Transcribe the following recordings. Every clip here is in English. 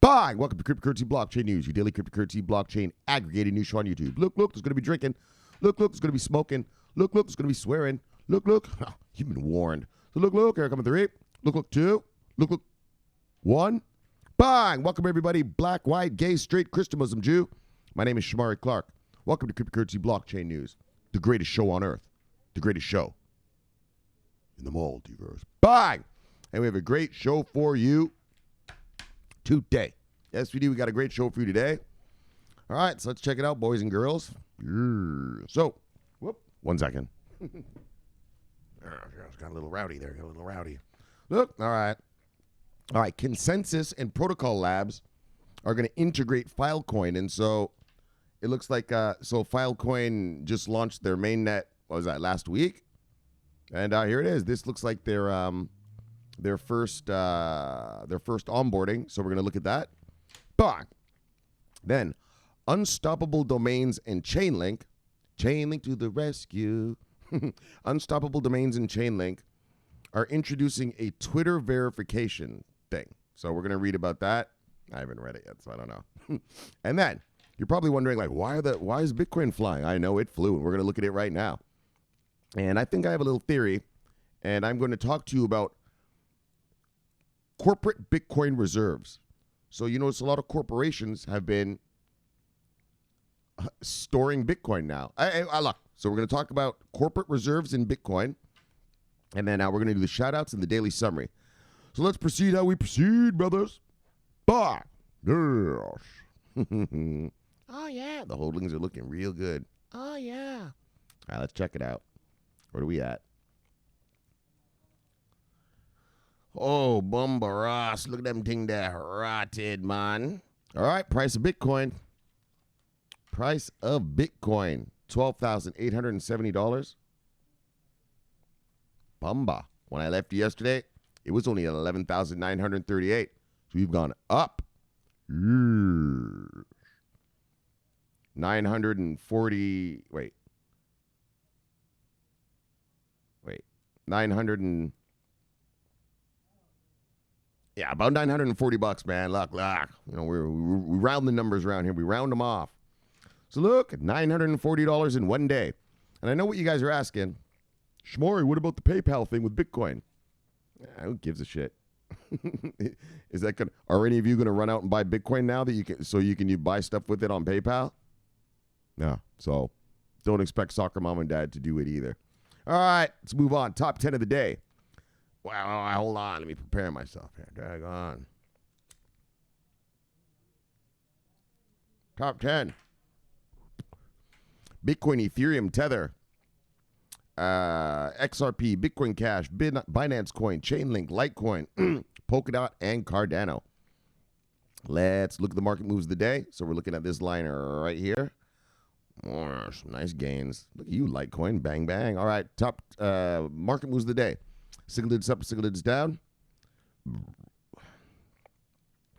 Bang! Welcome to Cryptocurrency Blockchain News, your daily cryptocurrency blockchain aggregated news show on YouTube. Look, there's going to be drinking. Look, there's going to be smoking. Look, there's going to be swearing. Look. You've been warned. So look, here coming 3. Look, 2. Look, 1. Bang! Welcome, everybody. Black, white, gay, straight, Christian, Muslim, Jew. My name is Shomari Clarke. Welcome to Cryptocurrency Blockchain News, the greatest show on earth. The greatest show in the multiverse. Bang! And we have a great show for you today. Yes, we do. We got a great show for you today. All right, so let's check it out, boys and girls. So, one second. Got a little rowdy there. Look, all right. Consensus and Protocol Labs are going to integrate Filecoin. And so it looks like, Filecoin just launched their mainnet, what was that, last week? And here it is. This looks like their first onboarding. So we're going to look at that. But then Unstoppable Domains and Chainlink to the rescue. Unstoppable Domains and Chainlink are introducing a Twitter verification thing. So we're going to read about that. I haven't read it yet, so I don't know. And then you're probably wondering, like, why is Bitcoin flying? I know it flew, and we're going to look at it right now. And I think I have a little theory, and I'm going to talk to you about corporate Bitcoin reserves. So you notice a lot of corporations have been storing Bitcoin now. Look, so we're going to talk about corporate reserves in Bitcoin, and then now we're going to do the shout-outs and the daily summary. So let's proceed how we proceed, brothers. Bye. Yes. Oh, yeah. The holdings are looking real good. Oh, yeah. All right, let's check it out. Where are we at? Oh, Bumbaras. Look at them thing there. Rotted, man. All right, price of Bitcoin. Price of Bitcoin. $12,870. Bumba. When I left yesterday, it was only at $11,938. So we've gone up. 940. Wait. 900 Yeah, about $940, man. Look. You know, we round the numbers around here. We round them off. So look, $940 in one day. And I know what you guys are asking. Shomari, what about the PayPal thing with Bitcoin? Who gives a shit? Is that good? Are any of you going to run out and buy Bitcoin now that you can buy stuff with it on PayPal? No. So don't expect soccer mom and dad to do it either. All right, let's move on. Top 10 of the day. Wow, hold on. Let me prepare myself here. Daggone. Top 10. Bitcoin, Ethereum, Tether, XRP, Bitcoin Cash, Binance Coin, Chainlink, Litecoin, Polkadot, and Cardano. Let's look at the market moves of the day. So we're looking at this line right here. Oh, some nice gains. Look at you, Litecoin. Bang, bang. All right, top market moves of the day. Single digits up, single digits down.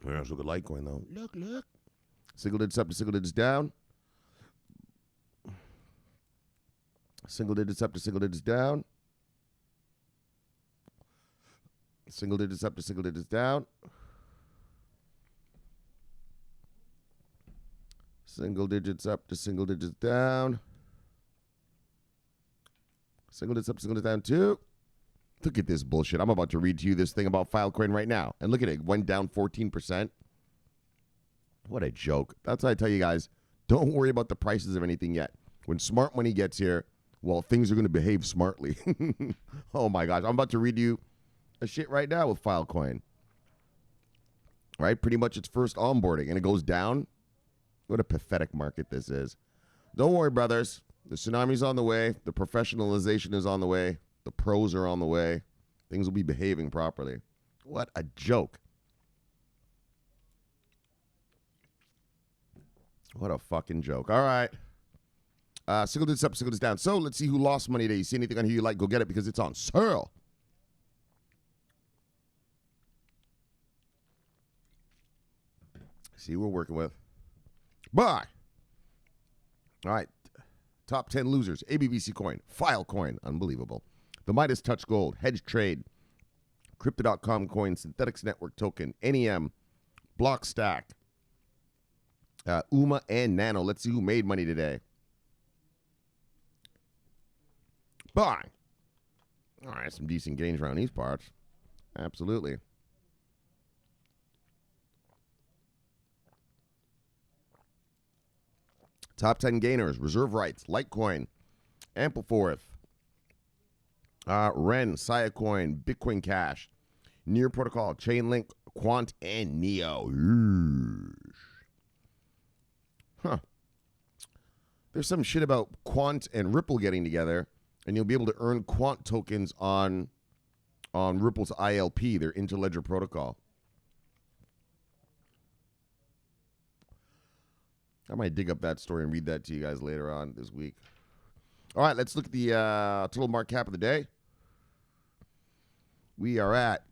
Let's look at Litecoin, though. Look. Single digits up to single digits down. Single digits up to single digits down. Single digits up to single digits down. Single digits up to single digits down. Single digits up, single digits down too. Look at this bullshit. I'm about to read to you this thing about Filecoin right now. And look at it. It went down 14%. What a joke. That's why I tell you guys, don't worry about the prices of anything yet. When smart money gets here, well, things are going to behave smartly. Oh, my gosh. I'm about to read you a shit right now with Filecoin. Right? Pretty much its first onboarding. And it goes down. What a pathetic market this is. Don't worry, brothers. The tsunami's on the way. The professionalization is on the way. The pros are on the way. Things will be behaving properly. What a joke. What a fucking joke. All right. Single digits up, single digits down. So let's see who lost money today. You see anything on here you like, go get it because it's on sale. See who we're working with. Bye. All right. Top 10 losers. ABBC coin. Filecoin. Unbelievable. The Midas Touch Gold. Hedge Trade. Crypto.com coin. Synthetics Network token. NEM. Block Stack, UMA, and Nano. Let's see who made money today. Buy. All right, some decent gains around these parts. Absolutely. Top 10 gainers: Reserve Rights, Litecoin, Ampleforth, Ren, Filecoin, Bitcoin Cash, Near Protocol, Chainlink, Quant, and Neo. Huh. There's some shit about Quant and Ripple getting together, and you'll be able to earn Quant tokens on Ripple's ILP, their interledger protocol. I might dig up that story and read that to you guys later on this week. All right, let's look at the total market cap of the day. We are at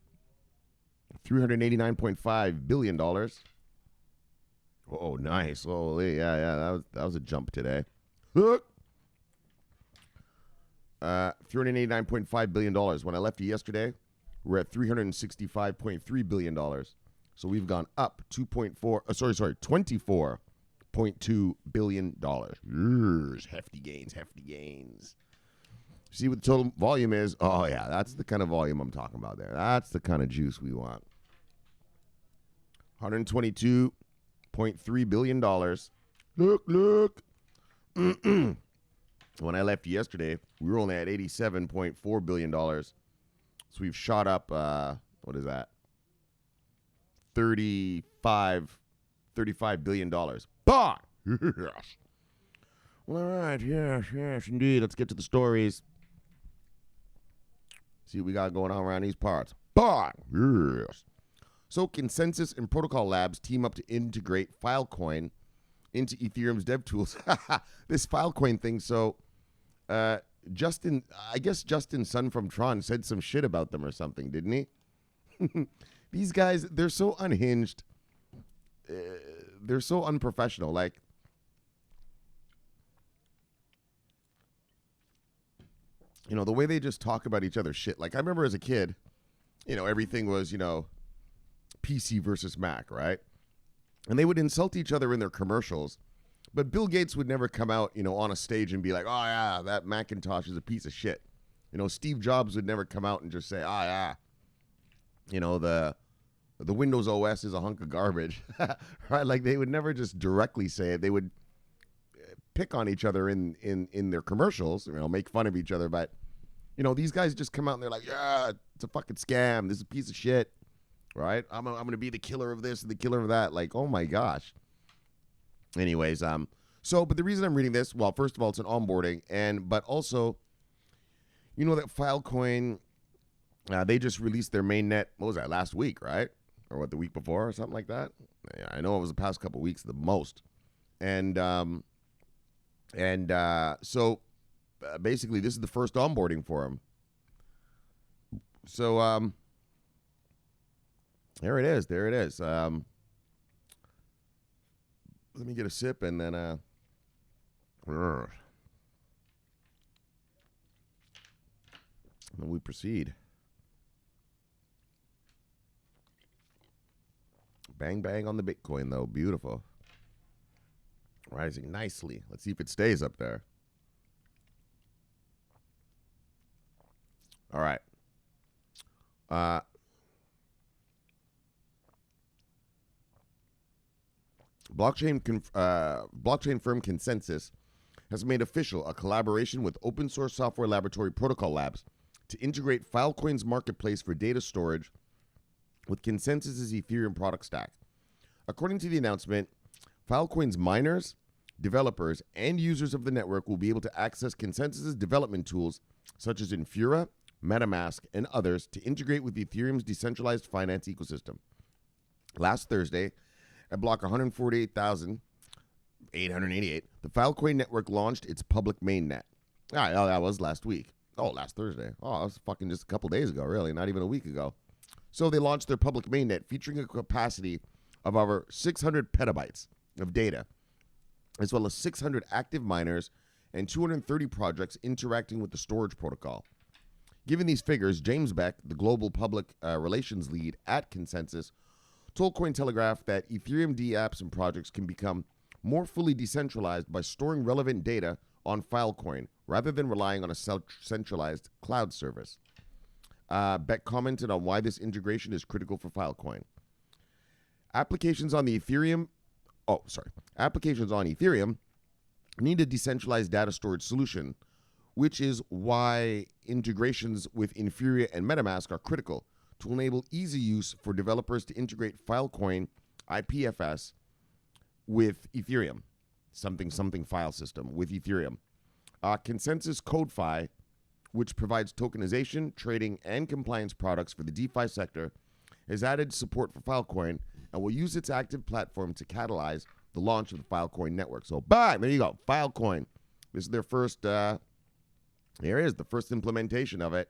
$389.5 billion. Oh, nice. Holy, yeah, that was a jump today. $389.5 billion. When I left you yesterday, we're at $365.3 billion. So we've gone up 24.2 billion dollars. Hefty gains. See what the total volume is? Oh yeah, that's the kind of volume I'm talking about there. That's the kind of juice we want. $122.3 billion. Look. When I left yesterday, we were only at $87.4 billion. So we've shot up, what is that? $35 billion. Bah! Yes. Well, all right. Yes, indeed. Let's get to the stories. See what we got going on around these parts. Bah! Yes. So Consensus and Protocol Labs team up to integrate Filecoin into Ethereum's dev tools. This Filecoin thing. So Justin, I guess Justin Sun from Tron said some shit about them or something, didn't he? These guys, they're so unhinged. They're so unprofessional. Like, you know, the way they just talk about each other's shit. Like, I remember as a kid, you know, everything was, you know, PC versus Mac, right? And they would insult each other in their commercials. But Bill Gates would never come out, you know, on a stage and be like, oh, yeah, that Macintosh is a piece of shit. You know, Steve Jobs would never come out and just say, oh, yeah, you know, the Windows OS is a hunk of garbage, right? Like, they would never just directly say it. They would pick on each other in their commercials, you know, make fun of each other. But, you know, these guys just come out and they're like, yeah, it's a fucking scam. This is a piece of shit, right? I'm going to be the killer of this and the killer of that. Like, oh my gosh. Anyways, but the reason I'm reading this, well, first of all, it's an onboarding, but also, you know that Filecoin, they just released their mainnet, what was that, last week, right? Or what, the week before or something like that? Yeah, I know it was the past couple of weeks the most. And so basically this is the first onboarding for them. So there it is. Let me get a sip and then then we proceed. Bang, bang on the Bitcoin, though. Beautiful. Rising nicely. Let's see if it stays up there. All right. Blockchain firm Consensus has made official a collaboration with open source software laboratory Protocol Labs to integrate Filecoin's marketplace for data storage with Consensus's Ethereum product stack. According to the announcement, Filecoin's miners, developers, and users of the network will be able to access Consensus's development tools such as Infura, MetaMask, and others to integrate with Ethereum's decentralized finance ecosystem. Last Thursday, at block 148,888, the Filecoin network launched its public mainnet. That was last week. Oh, last Thursday. Oh, that was fucking just a couple days ago, really, not even a week ago. So they launched their public mainnet featuring a capacity of over 600 petabytes of data, as well as 600 active miners and 230 projects interacting with the storage protocol. Given these figures, James Beck, the global public relations lead at Consensus, told Cointelegraph that Ethereum dApps and projects can become more fully decentralized by storing relevant data on Filecoin rather than relying on a centralized cloud service. Beck commented on why this integration is critical for Filecoin. Applications on Ethereum need a decentralized data storage solution, which is why integrations with Infura and MetaMask are critical to enable easy use for developers to integrate Filecoin IPFS with Ethereum, something file system with Ethereum. Consensus CodeFi, which provides tokenization, trading, and compliance products for the DeFi sector, has added support for Filecoin and will use its active platform to catalyze the launch of the Filecoin network. So, bang, there you go, Filecoin. This is their first, the first implementation of it.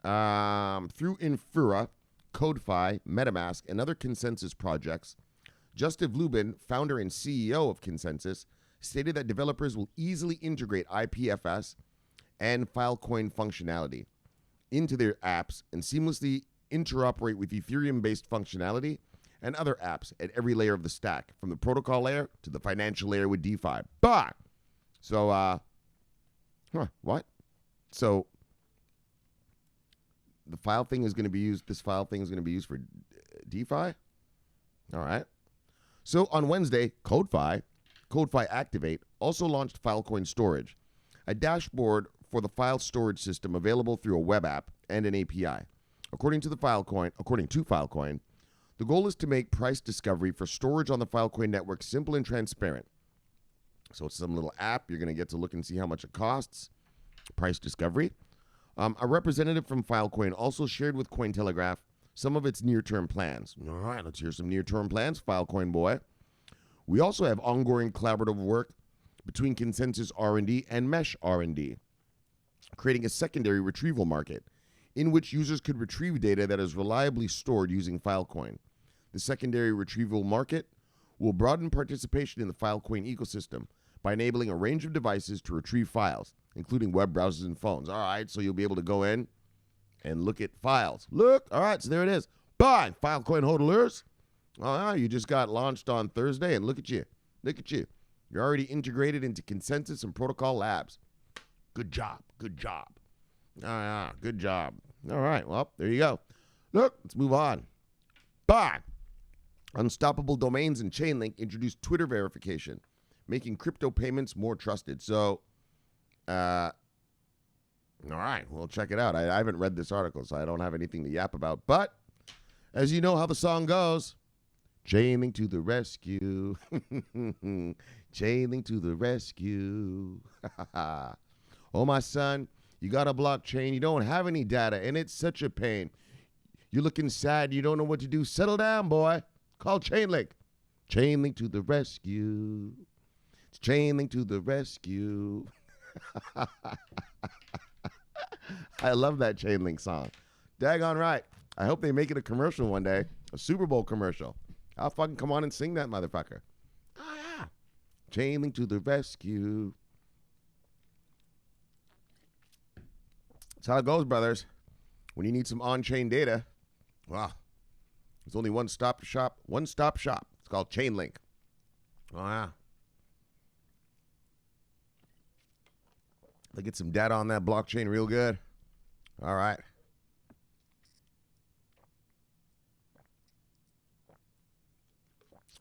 Through Infura, CodeFi, MetaMask, and other Consensus projects, Justin Lubin, founder and CEO of Consensus, stated that developers will easily integrate IPFS and Filecoin functionality into their apps and seamlessly interoperate with Ethereum-based functionality and other apps at every layer of the stack, from the protocol layer to the financial layer with DeFi. Bah! So, what? So, this file thing is going to be used for DeFi? All right. So, on Wednesday, CodeFi Activate also launched Filecoin Storage, a dashboard for the file storage system available through a web app and an API. According to Filecoin, the goal is to make price discovery for storage on the Filecoin network simple and transparent. So it's some little app. You're going to get to look and see how much it costs. Price discovery. A representative from Filecoin also shared with Cointelegraph some of its near-term plans. All right, let's hear some near-term plans, Filecoin boy. We also have ongoing collaborative work between Consensus R&D and Mesh R&D, creating a secondary retrieval market in which users could retrieve data that is reliably stored using Filecoin. The secondary retrieval market will broaden participation in the Filecoin ecosystem by enabling a range of devices to retrieve files, including web browsers and phones. All right, so you'll be able to go in and look at files. Look, all right, so there it is. Bye, Filecoin hodlers. You just got launched on Thursday, and look at you. Look at you. You're already integrated into Consensus and Protocol Labs. Good job. Good job. Good job. All right, well, there you go. Look, let's move on. Bye. Unstoppable Domains and Chainlink introduced Twitter verification, making crypto payments more trusted. So, all right, we'll check it out. I haven't read this article, so I don't have anything to yap about. But, as you know how the song goes, Chainlink to the rescue. Chainlink to the rescue. Oh, my son, you got a blockchain. You don't have any data, and it's such a pain. You're looking sad. You don't know what to do. Settle down, boy. Call Chainlink. Chainlink to the rescue. It's Chainlink to the rescue. I love that Chainlink song. Daggone right. I hope they make it a commercial one day. A Super Bowl commercial. I'll fucking come on and sing that motherfucker. Oh, yeah. Chainlink to the rescue. That's how it goes, brothers. When you need some on-chain data, wow, there's only one stop shop. It's called Chainlink. Oh, yeah. They get some data on that blockchain real good. All right.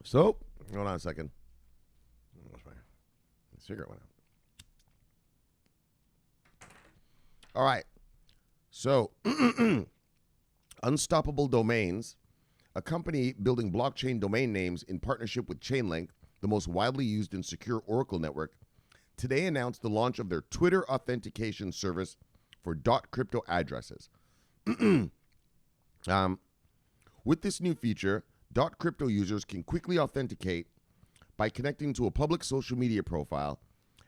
So, hold on a second. My cigarette went out. All right. So, Unstoppable Domains, a company building blockchain domain names in partnership with Chainlink, the most widely used and secure Oracle network, today announced the launch of their Twitter authentication service for .crypto addresses. With this new feature, .crypto users can quickly authenticate by connecting to a public social media profile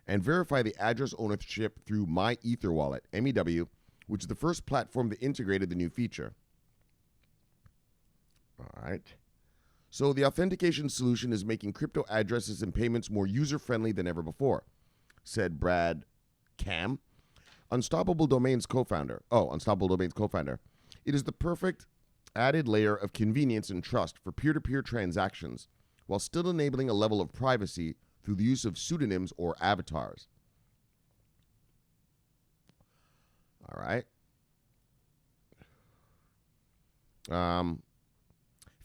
and verify the address ownership through My Ether Wallet, MEW, which is the first platform that integrated the new feature. All right. So the authentication solution is making crypto addresses and payments more user-friendly than ever before, said Brad Cam, Unstoppable Domains co-founder. It is the perfect added layer of convenience and trust for peer-to-peer transactions, while still enabling a level of privacy through the use of pseudonyms or avatars. All right.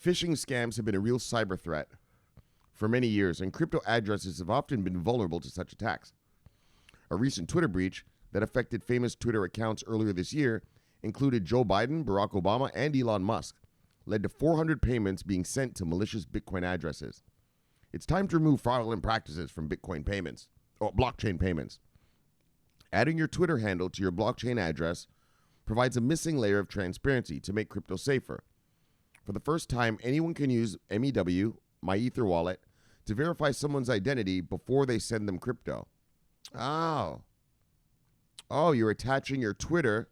Phishing scams have been a real cyber threat for many years, and crypto addresses have often been vulnerable to such attacks. A recent Twitter breach that affected famous Twitter accounts earlier this year included Joe Biden, Barack Obama, and Elon Musk, led to 400 payments being sent to malicious Bitcoin addresses. It's time to remove fraudulent practices from Bitcoin payments, or blockchain payments. Adding your Twitter handle to your blockchain address provides a missing layer of transparency to make crypto safer. For the first time, anyone can use MEW, my Ether wallet, to verify someone's identity before they send them crypto. Oh, you're attaching your Twitter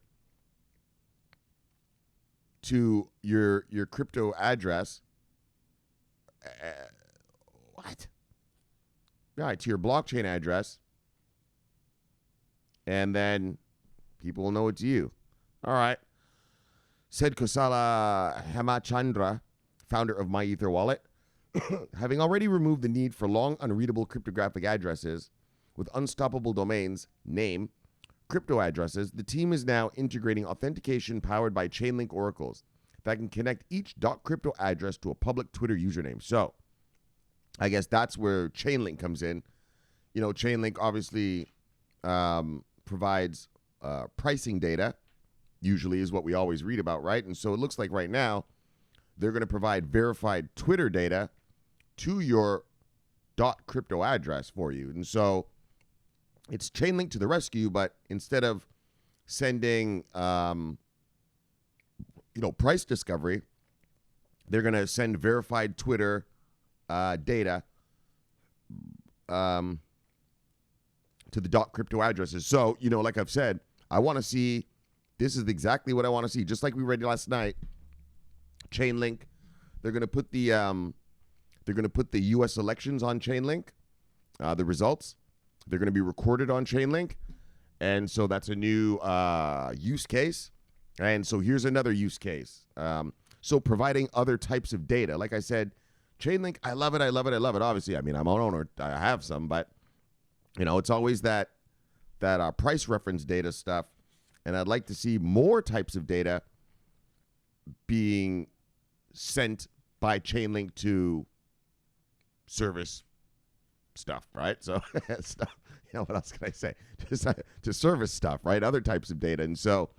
to your crypto address. What? Right, to your blockchain address. And then people will know it's you. All right. Said Kosala Hemachandra, founder of My Ether Wallet, having already removed the need for long, unreadable cryptographic addresses with unstoppable domains, name, crypto addresses, the team is now integrating authentication powered by Chainlink oracles that can connect each .crypto address to a public Twitter username. So, I guess that's where Chainlink comes in. You know, Chainlink obviously provides pricing data, usually is what we always read about, right? And so it looks like right now they're going to provide verified Twitter data to your .crypto address for you. And so it's Chainlink to the rescue, but instead of sending, price discovery, they're going to send verified Twitter data to the .crypto addresses. So, like I've said, I want to see, this is exactly what I want to see. Just like we read last night, Chainlink, they're going to put the U.S. elections on Chainlink, the results. They're going to be recorded on Chainlink. And so that's a new use case. And so here's another use case. So providing other types of data. Like I said, Chainlink, I love it. Obviously, I'm an owner. I have some, but, it's always that price reference data stuff. And I'd like to see more types of data being sent by Chainlink to service stuff, right? So stuff, what else can I say? Just to service stuff, right? Other types of data. And so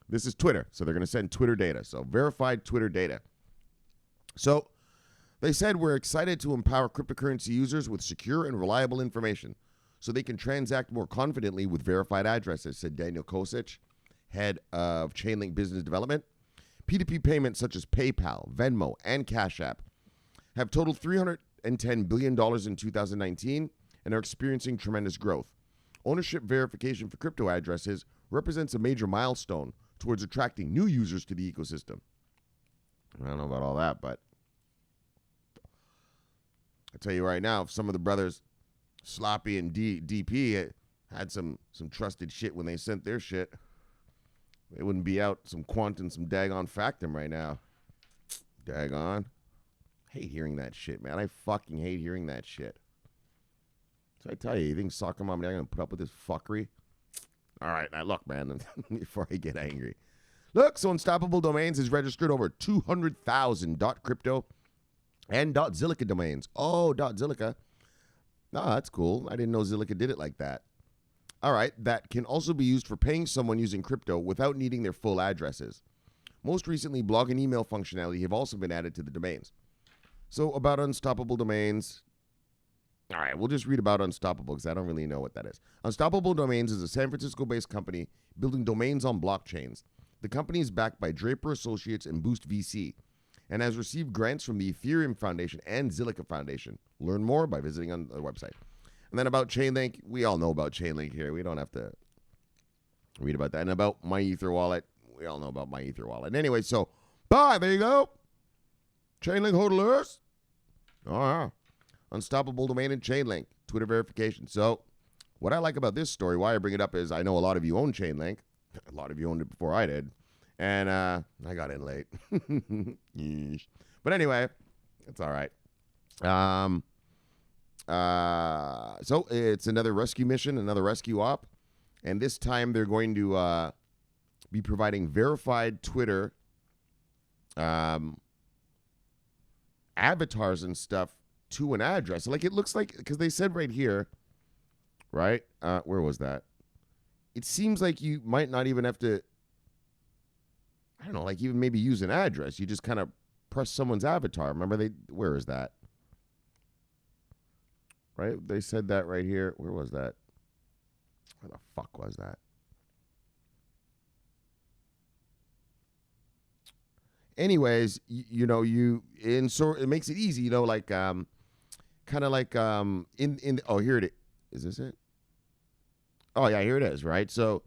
this is Twitter. So they're going to send Twitter data. So verified Twitter data. So they said, we're excited to empower cryptocurrency users with secure and reliable information so they can transact more confidently with verified addresses, said Daniel Kosic, head of Chainlink Business Development. P2P payments such as PayPal, Venmo, and Cash App have totaled $310 billion in 2019 and are experiencing tremendous growth. Ownership verification for crypto addresses represents a major milestone towards attracting new users to the ecosystem. I don't know about all that, but I tell you right now, if some of the brothers, Sloppy and DP, had some trusted shit when they sent their shit, it wouldn't be out some quant and some daggone factum right now. Daggone. Hate hearing that shit, man. I fucking hate hearing that shit. So I tell you think Soccer Mom and I'm going to put up with this fuckery? All right, now look, man, before I get angry. Look, so Unstoppable Domains has registered over 200,000 .crypto and .zilliqa domains. Oh, .zilliqa. Oh, that's cool. I didn't know Zilliqa did it like that. All right, that can also be used for paying someone using crypto without needing their full addresses. Most recently, blog and email functionality have also been added to the domains. So about Unstoppable Domains. All right, we'll just read about Unstoppable because I don't really know what that is. Unstoppable Domains is a San Francisco-based company building domains on blockchains. The company is backed by Draper Associates and Boost VC and has received grants from the Ethereum Foundation and Zilliqa Foundation. Learn more by visiting on the website. And then about Chainlink, we all know about Chainlink here. We don't have to read about that. And about My Ether Wallet, we all know about My Ether Wallet. Anyway, so, bye, there you go. Chainlink hodlers. Unstoppable Domain and Chainlink, Twitter verification. So, what I like about this story, why I bring it up is I know a lot of you own Chainlink. A lot of you owned it before I did. And I got in late. Yeesh. But anyway, it's all right. So it's another rescue mission, another rescue op. And this time they're going to be providing verified Twitter avatars and stuff to an address. Like it looks like, because they said right here, right? Where was that? It seems like you might not even have to, I don't know, like even maybe use an address. You just kind of press someone's avatar. Remember where is that? Right? They said that right here. Where was that? Where the fuck was that? Anyways, so it makes it easy, like kind of like oh, here it is. Is this it? Oh yeah, here it is, right? So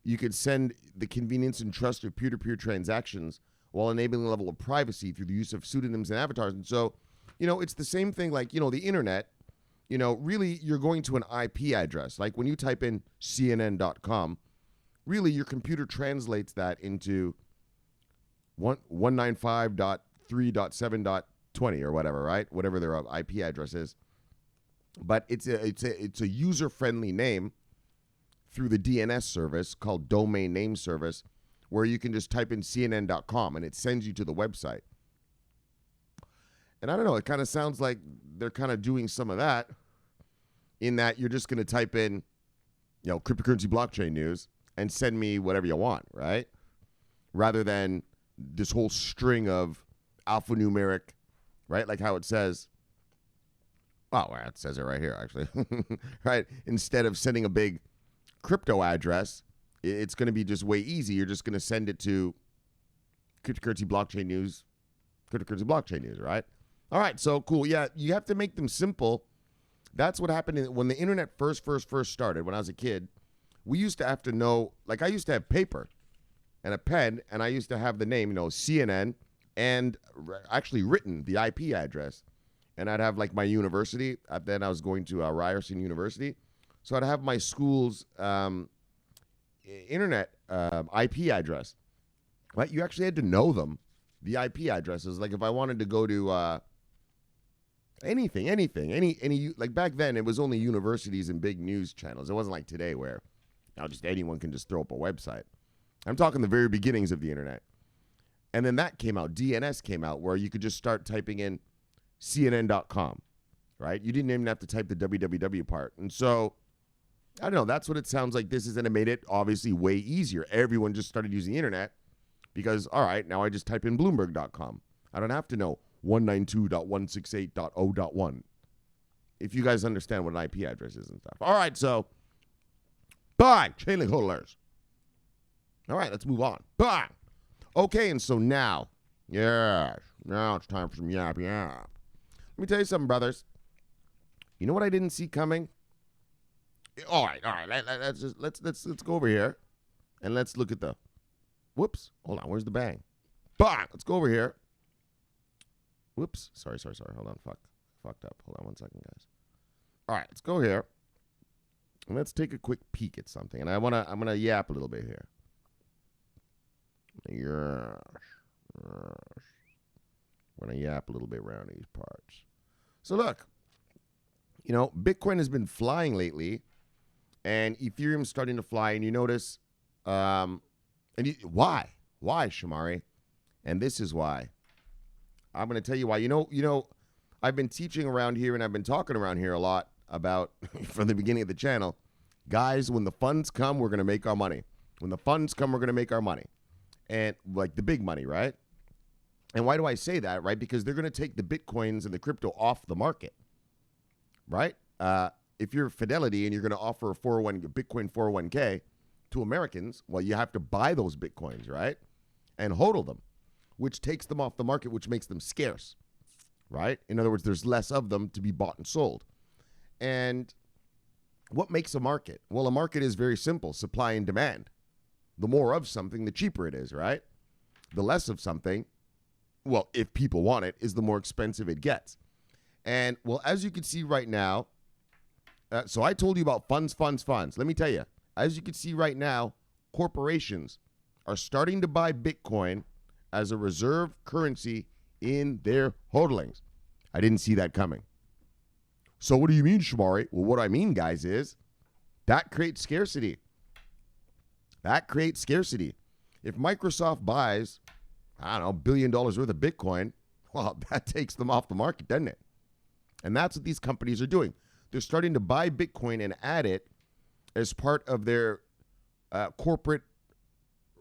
you could send the convenience and trust of peer-to-peer transactions while enabling a level of privacy through the use of pseudonyms and avatars. And so, it's the same thing like, the internet, really you're going to an IP address. Like when you type in CNN.com, really your computer translates that into 195.3.7.20 or whatever, right? Whatever their IP address is. But it's a user-friendly name through the DNS service called Domain Name Service, where you can just type in CNN.com and it sends you to the website. And I don't know, it kind of sounds like they're kind of doing some of that in that you're just going to type in, cryptocurrency blockchain news and send me whatever you want, right? Rather than this whole string of alphanumeric, right? Like how it says, well, it says it right here, actually, right? Instead of sending a big crypto address, it's going to be just way easy. You're just going to send it to cryptocurrency blockchain news, right? All right, so cool. Yeah, you have to make them simple. That's what happened when the internet first started. When I was a kid, we used to have to know, like I used to have paper and a pen, and I used to have the name, CNN, and actually written the IP address. And I'd have like my university. Then I was going to Ryerson University. So I'd have my school's internet IP address. Right? You actually had to know them, the IP addresses. Like if I wanted to go to anything, like back then it was only universities and big news channels. It wasn't like today where now just anyone can just throw up a website. I'm talking the very beginnings of the internet. And then that came out, DNS came out, where you could just start typing in CNN.com, right? You didn't even have to type the www part. And so, I don't know, that's what it sounds like this is, and it made it obviously way easier. Everyone just started using the internet because, all right, now I just type in Bloomberg.com. I don't have to know 192.168.0.1. If you guys understand what an IP address is and stuff. All right, so, bye, Chainlink holders. All right, let's move on. Bye. Okay, and so now it's time for some yap. Let me tell you something, brothers. You know what I didn't see coming? All right. Let's go over here and let's look at the. Whoops. Hold on. Where's the bang? Bang. Let's go over here. Whoops. Sorry. Hold on. Fucked up. Hold on 1 second, guys. All right. Let's go here and let's take a quick peek at something. And I'm gonna yap a little bit here. Yes. We're going to yap a little bit around these parts. So look, Bitcoin has been flying lately, and Ethereum's starting to fly, and you notice, why, Shomari? And this is why. I'm going to tell you why. I've been teaching around here, and I've been talking around here a lot about, from the beginning of the channel, guys, when the funds come, we're going to make our money. When the funds come, we're going to make our money. And like the big money, right? And why do I say that, right? Because they're going to take the Bitcoins and the crypto off the market, right? If you're Fidelity and you're going to offer a Bitcoin 401k to Americans, well, you have to buy those Bitcoins, right? And hodl them, which takes them off the market, which makes them scarce, right? In other words, there's less of them to be bought and sold. And what makes a market? Well, a market is very simple, supply and demand. The more of something, the cheaper it is, right? The less of something, well, if people want it, is the more expensive it gets. And, well, as you can see right now, so I told you about funds. Let me tell you, as you can see right now, corporations are starting to buy Bitcoin as a reserve currency in their hodlings. I didn't see that coming. So what do you mean, Shomari? Well, what I mean, guys, is that creates scarcity. That creates scarcity. If Microsoft buys, I don't know, $1 billion worth of Bitcoin, well, that takes them off the market, doesn't it? And that's what these companies are doing. They're starting to buy Bitcoin and add it as part of their corporate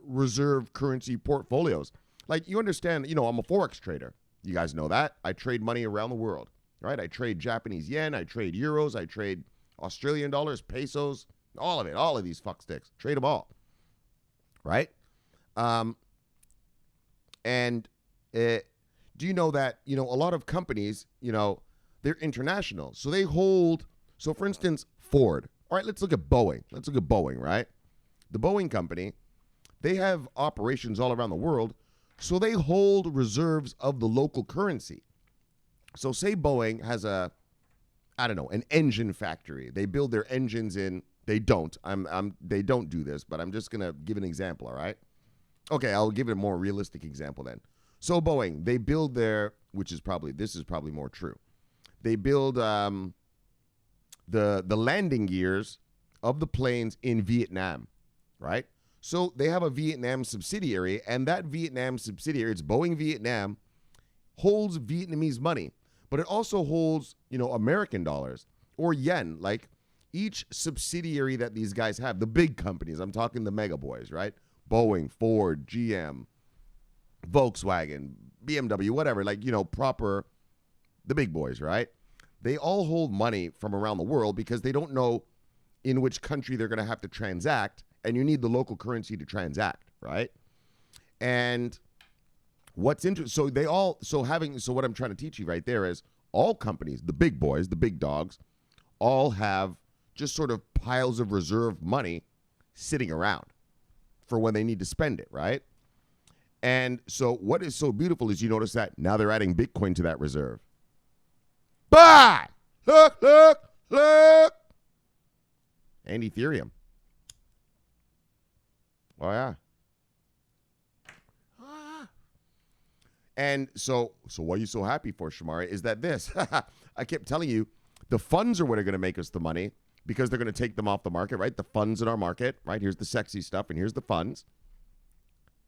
reserve currency portfolios. Like, you understand, I'm a Forex trader. You guys know that. I trade money around the world, right? I trade Japanese yen, I trade euros, I trade Australian dollars, pesos, all of it, all of these fuck sticks. Trade them all, right? Do you know that, a lot of companies, they're international. So they hold, for instance, Ford. All right, let's look at Boeing. Right? The Boeing company, they have operations all around the world. So they hold reserves of the local currency. So say Boeing has an engine factory. They build their engines in, they don't. They don't do this, but I'm just going to give an example, all right? Okay, I'll give it a more realistic example then. So Boeing, they build this is probably more true. They build the landing gears of the planes in Vietnam, right? So they have a Vietnam subsidiary, and that Vietnam subsidiary, it's Boeing Vietnam, holds Vietnamese money, but it also holds, American dollars or yen. Like each subsidiary that these guys have, the big companies, I'm talking the mega boys, right? Boeing, Ford, GM, Volkswagen, BMW, whatever, proper, the big boys, right? They all hold money from around the world because they don't know in which country they're going to have to transact, and you need the local currency to transact, right? And what's interesting, so what I'm trying to teach you right there is all companies, the big boys, the big dogs, all have just sort of piles of reserve money sitting around for when they need to spend it, right? And so what is so beautiful is you notice that now they're adding Bitcoin to that reserve. Buy! Look! And Ethereum. Oh, yeah. And so what are you so happy for, Shomari, is that this. I kept telling you, the funds are what are going to make us the money because they're going to take them off the market, right? The funds in our market, right? Here's the sexy stuff, and here's the funds.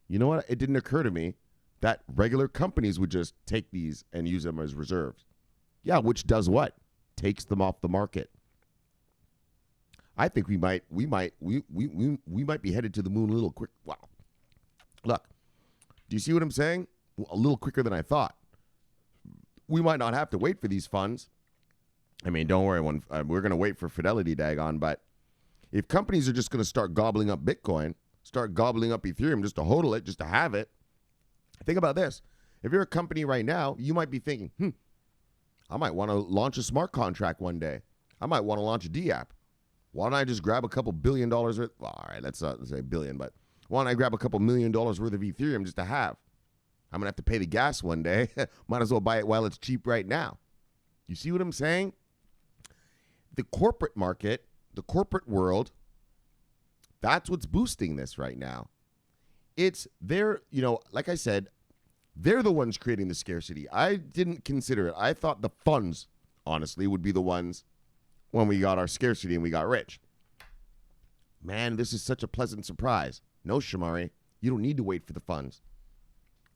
You know what? It didn't occur to me that regular companies would just take these and use them as reserves. Yeah, which does what? Takes them off the market. I think we might be headed to the moon a little quick. Wow. Look, do you see what I'm saying? A little quicker than I thought. We might not have to wait for these funds. I mean, don't worry, we're going to wait for Fidelity, daggone, but if companies are just going to start gobbling up Bitcoin, start gobbling up Ethereum just to hodl it, just to have it, think about this. If you're a company right now, you might be thinking, I might want to launch a smart contract one day. I might want to launch a D-app. Why don't I just grab a couple $1 billion worth? Well, all right, let's not say billion, but why don't I grab a couple $1 million worth of Ethereum just to have? I'm going to have to pay the gas one day. Might as well buy it while it's cheap right now. You see what I'm saying? The corporate market, the corporate world, that's what's boosting this right now. It's their, like I said, they're the ones creating the scarcity. I didn't consider it. I thought the funds, honestly, would be the ones when we got our scarcity and we got rich. Man, this is such a pleasant surprise. No, Shomari, you don't need to wait for the funds.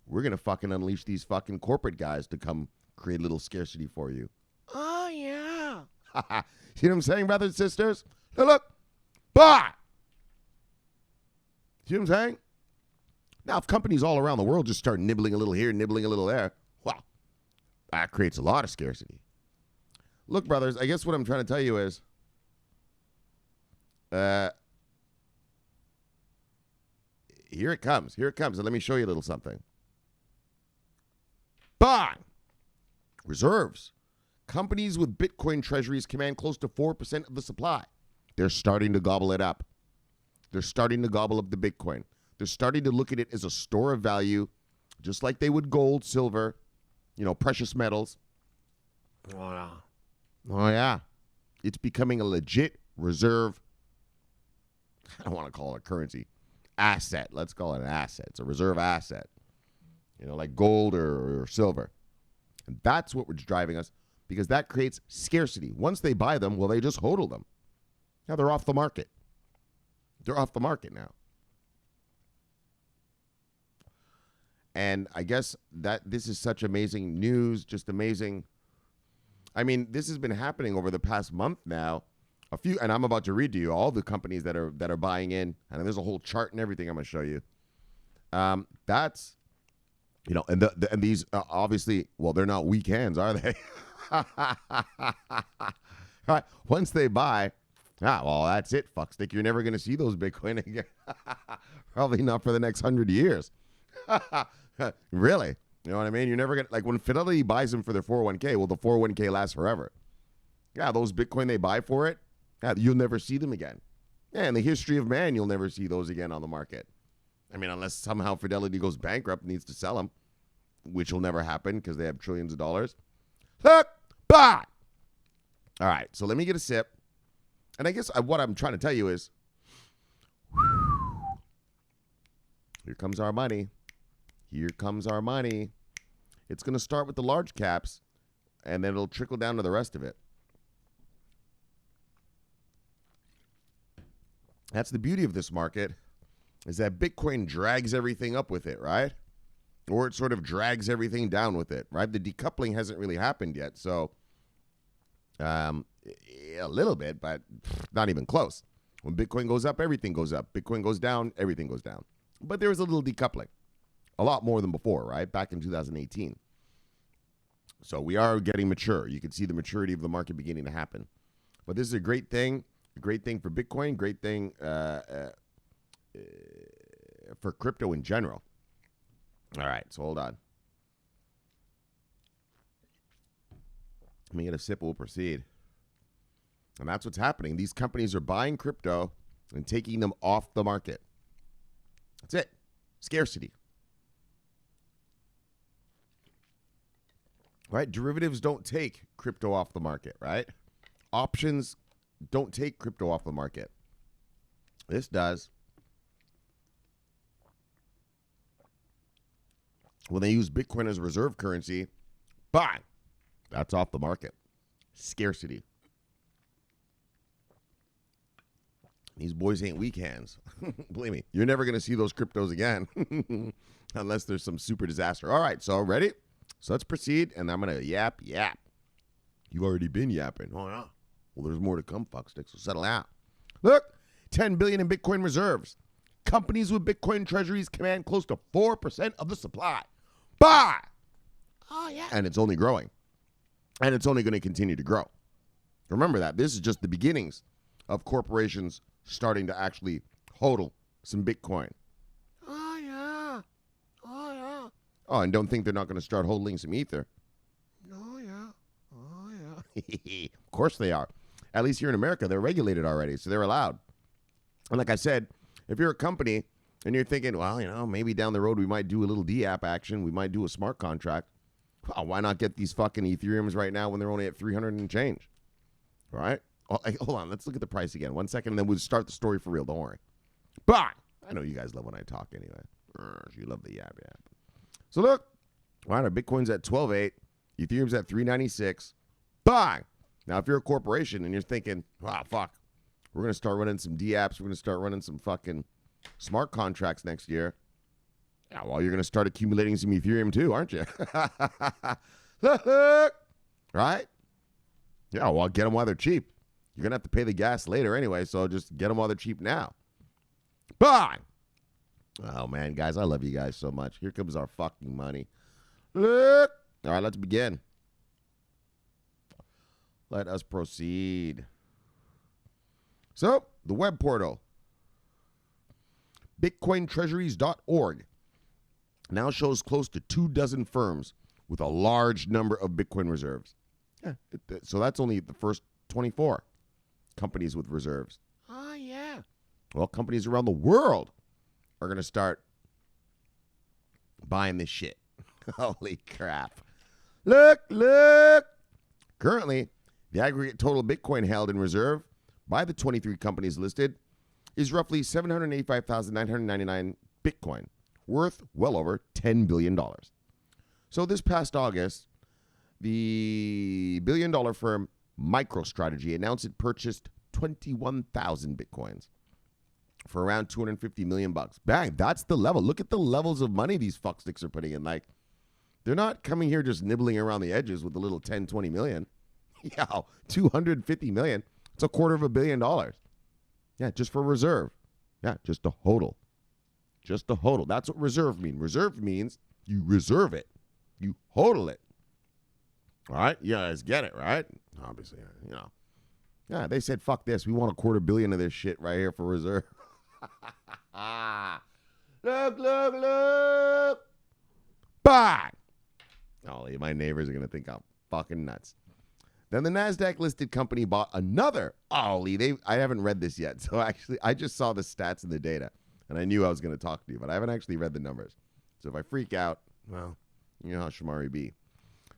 We're going to fucking unleash these fucking corporate guys to come create a little scarcity for you. Oh, yeah. See what I'm saying, brothers and sisters? Look. Buy. See what I'm saying? Now, if companies all around the world just start nibbling a little here, nibbling a little there, well, that creates a lot of scarcity. Look, brothers, I guess what I'm trying to tell you is, here it comes. Here it comes. And let me show you a little something. Buy. Reserves. Companies with Bitcoin treasuries command close to 4% of the supply. They're starting to gobble it up. They're starting to gobble up the Bitcoin. They're starting to look at it as a store of value, just like they would gold, silver, precious metals. Oh, yeah. It's becoming a legit reserve. I don't want to call it a currency. asset. Let's call it an asset. It's a reserve asset, like gold or silver. And that's what was driving us, because that creates scarcity. Once they buy them, well, they just hodl them. Now they're off the market. They're off the market now. And I guess that this is such amazing news, just amazing. I mean, this has been happening over the past month now. And I'm about to read to you all the companies that are buying in, and there's a whole chart and everything I'm going to show you. That's, and these obviously, well, they're not weak hands, are they? All right. Once they buy, well, that's it, fuckstick. You're never going to see those Bitcoin again. Probably not for the next 100 years. Really? You know what I mean? You're never going to, like when Fidelity buys them for their 401k, well, the 401k lasts forever. Yeah, those Bitcoin they buy for it, you'll never see them again. Yeah, in the history of man, you'll never see those again on the market. I mean, unless somehow Fidelity goes bankrupt and needs to sell them, which will never happen because they have trillions of dollars. Look, bah! All right, so let me get a sip. And I guess what I'm trying to tell you is, here comes our money. Here comes our money. It's going to start with the large caps, and then it'll trickle down to the rest of it. That's the beauty of this market, is that Bitcoin drags everything up with it, right? Or it sort of drags everything down with it, right? The decoupling hasn't really happened yet, so a little bit, but not even close. When Bitcoin goes up, everything goes up. Bitcoin goes down, everything goes down. But there was a little decoupling, a lot more than before, right? Back in 2018. So we are getting mature. You can see the maturity of the market beginning to happen. But this is a great thing for Bitcoin, great thing for crypto in general. All right, so hold on. Let me get a sip, we'll proceed. And that's what's happening. These companies are buying crypto and taking them off the market. That's it. Scarcity. Right? Derivatives don't take crypto off the market, right? Options don't take crypto off the market. This does. When they use Bitcoin as a reserve currency, bang, that's off the market. Scarcity. These boys ain't weak hands. Believe me, you're never going to see those cryptos again unless there's some super disaster. All right, so ready? So let's proceed, and I'm going to yap. You already been yapping. Oh, yeah. Well, there's more to come, fuckstick, so settle out. Look, 10 billion in Bitcoin reserves. Companies with Bitcoin treasuries command close to 4% of the supply. Buy! Oh, yeah. And it's only growing. And it's only going to continue to grow. Remember that. This is just the beginnings of corporations starting to actually hodl some Bitcoin. Oh, yeah. Oh, yeah. Oh, and don't think they're not going to start hodling some Ether. Oh, yeah. Oh, yeah. Of course they are. At least here in America, they're regulated already, so they're allowed. And like I said, if you're a company and you're thinking, well, maybe down the road we might do a little DApp action, we might do a smart contract. Well, why not get these fucking Ethereums right now when they're only at 300 and change? Right? Well, hold on, let's look at the price again. 1 second, and then we'll start the story for real. Don't worry. But I know you guys love when I talk anyway. You love the yap. So look, all right, Bitcoin's at 12.8, Ethereum's at 396. Bang! Now, if you're a corporation and you're thinking, fuck, we're going to start running some DApps, we're going to start running some fucking smart contracts next year. Yeah, well, you're going to start accumulating some Ethereum too, aren't you? Right? Yeah, well, get them while they're cheap. You're going to have to pay the gas later anyway, so just get them while they're cheap now. Bye! Oh, man, guys, I love you guys so much. Here comes our fucking money. Look! All right, let's begin. Let us proceed. So, the web portal, bitcointreasuries.org, now shows close to 24 firms with a large number of Bitcoin reserves. Yeah, so that's only the first 24 companies with reserves. Oh, yeah. Well, companies around the world are going to start buying this shit. Holy crap. Look. Currently, the aggregate total Bitcoin held in reserve by the 23 companies listed is roughly 785,999 Bitcoin, worth well over $10 billion. So this past August, the billion-dollar firm MicroStrategy announced it purchased 21,000 Bitcoins for around 250 million bucks. Bang, that's the level. Look at the levels of money these fucksticks are putting in. Like, they're not coming here just nibbling around the edges with a little 10, 20 million. Yeah, 250 million. It's $250 million. Yeah, just for reserve. Yeah, just a hodl. Just a hodl. That's what reserve means. Reserve means you reserve it. You hodl it. All right? You guys get it, right? Obviously, you know. Yeah, they said, fuck this. We want $250 million of this shit right here for reserve. Look. Bang! Oh, my neighbors are going to think I'm fucking nuts. Then the NASDAQ-listed company bought another Ollie. I haven't read this yet, so actually I just saw the stats and the data, and I knew I was going to talk to you, but I haven't actually read the numbers. So if I freak out, well, you know how Shomari be.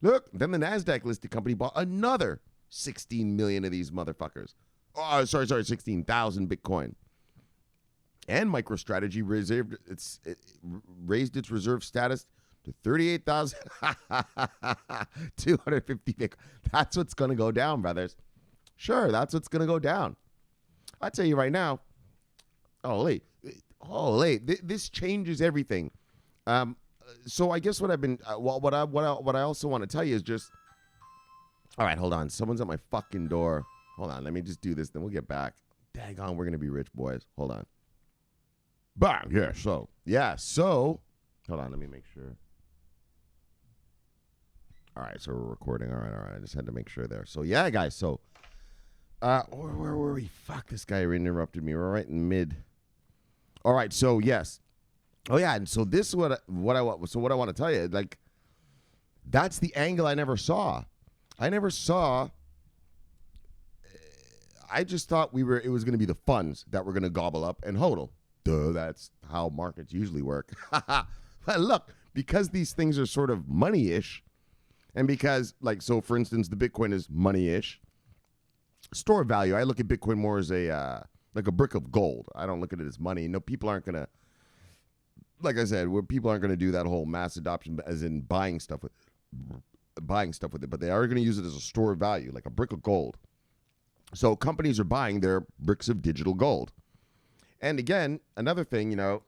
Look, then the NASDAQ-listed company bought another 16 million of these motherfuckers. Oh, sorry, 16,000 Bitcoin. And MicroStrategy raised its reserve status to 38,250 Bitcoin. That's what's going to go down, brothers. Sure, that's what's going to go down. I tell you right now, holy, this changes everything. So I guess what I've been, what I also want to tell you is just, all right, hold on. Someone's at my fucking door. Hold on, let me just do this, then we'll get back. Daggone, we're going to be rich, boys. Hold on. Bang, yeah, so, hold on, let me make sure. All right, so we're recording. All right. I just had to make sure there. So, yeah, guys. So, where were we? Fuck, this guy interrupted me. We're right in mid. All right, so, yes. Oh, yeah, and so this is what I want to tell you. Like, that's the angle I never saw. I just thought it was going to be the funds that were going to gobble up and hodl. Duh, that's how markets usually work. But look, because these things are sort of money-ish, and because, like, so for instance, the Bitcoin is money-ish, store value, I look at Bitcoin more as like a brick of gold. I don't look at it as money. No, people aren't going to, like I said, people aren't going to do that whole mass adoption as in buying stuff with it, but they are going to use it as a store of value, like a brick of gold. So companies are buying their bricks of digital gold. And again, another thing, you know,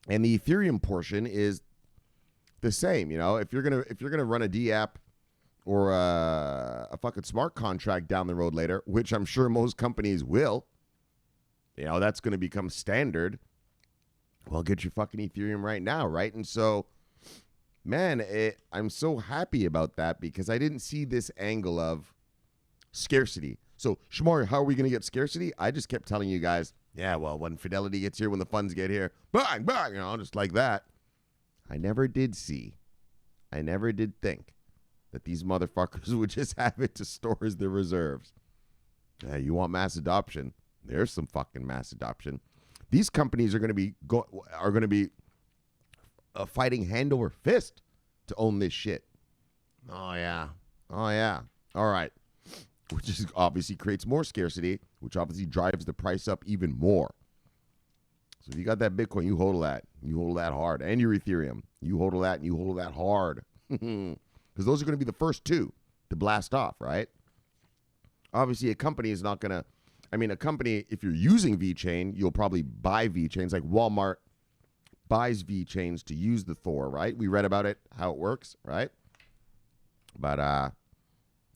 and the Ethereum portion is the same, you know. If you're gonna run a DApp or a fucking smart contract down the road later, which I'm sure most companies will, you know, that's going to become standard. Well, get your fucking Ethereum right now, right? And so, man, I'm so happy about that because I didn't see this angle of scarcity. So, Shomari, how are we going to get scarcity? I just kept telling you guys, yeah, well, when Fidelity gets here, when the funds get here, bang, you know, just like that. I never did think that these motherfuckers would just have it to store as their reserves. Yeah, you want mass adoption? There's some fucking mass adoption. These companies are going to be fighting hand over fist to own this shit. Oh yeah. All right. Which is obviously creates more scarcity, which obviously drives the price up even more. So if you got that Bitcoin, you hodl that. You hodl that hard. And your Ethereum. You hodl that and you hodl that hard. Because those are going to be the first two to blast off, right? Obviously, a company is not going to... I mean, a company, if you're using VeChain, you'll probably buy VeChains. Like Walmart buys VeChains to use the Thor, right? We read about it, how it works, right? But, all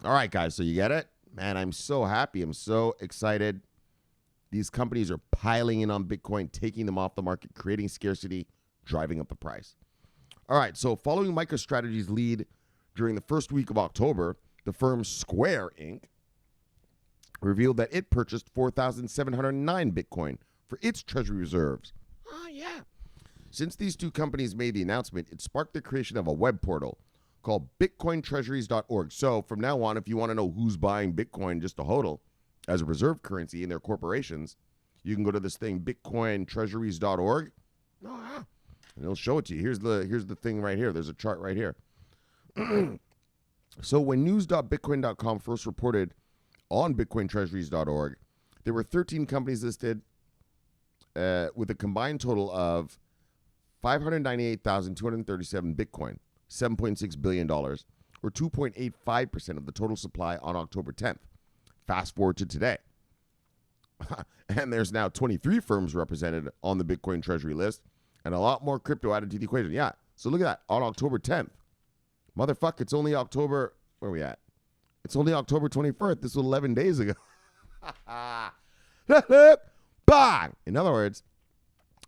right, guys, so you get it? Man, I'm so happy. I'm so excited. These companies are piling in on Bitcoin, taking them off the market, creating scarcity, driving up the price. All right, so following MicroStrategy's lead during the first week of October, the firm Square Inc. revealed that it purchased 4,709 Bitcoin for its treasury reserves. Oh, yeah. Since these two companies made the announcement, it sparked the creation of a web portal called bitcointreasuries.org. So from now on, if you want to know who's buying Bitcoin just to hodl as a reserve currency in their corporations, you can go to this thing, bitcointreasuries.org. Oh, yeah. And it'll show it to you. Here's the thing right here. There's a chart right here. So when news.bitcoin.com first reported on bitcointreasuries.org, there were 13 companies listed with a combined total of 598,237 Bitcoin, $7.6 billion, or 2.85% of the total supply on October 10th. Fast forward to today. And there's now 23 firms represented on the Bitcoin treasury list and a lot more crypto added to the equation. Yeah, so look at that. On October 10th. Motherfucker, it's only October, where are we at? It's only October 21st. This was 11 days ago. Bang! In other words,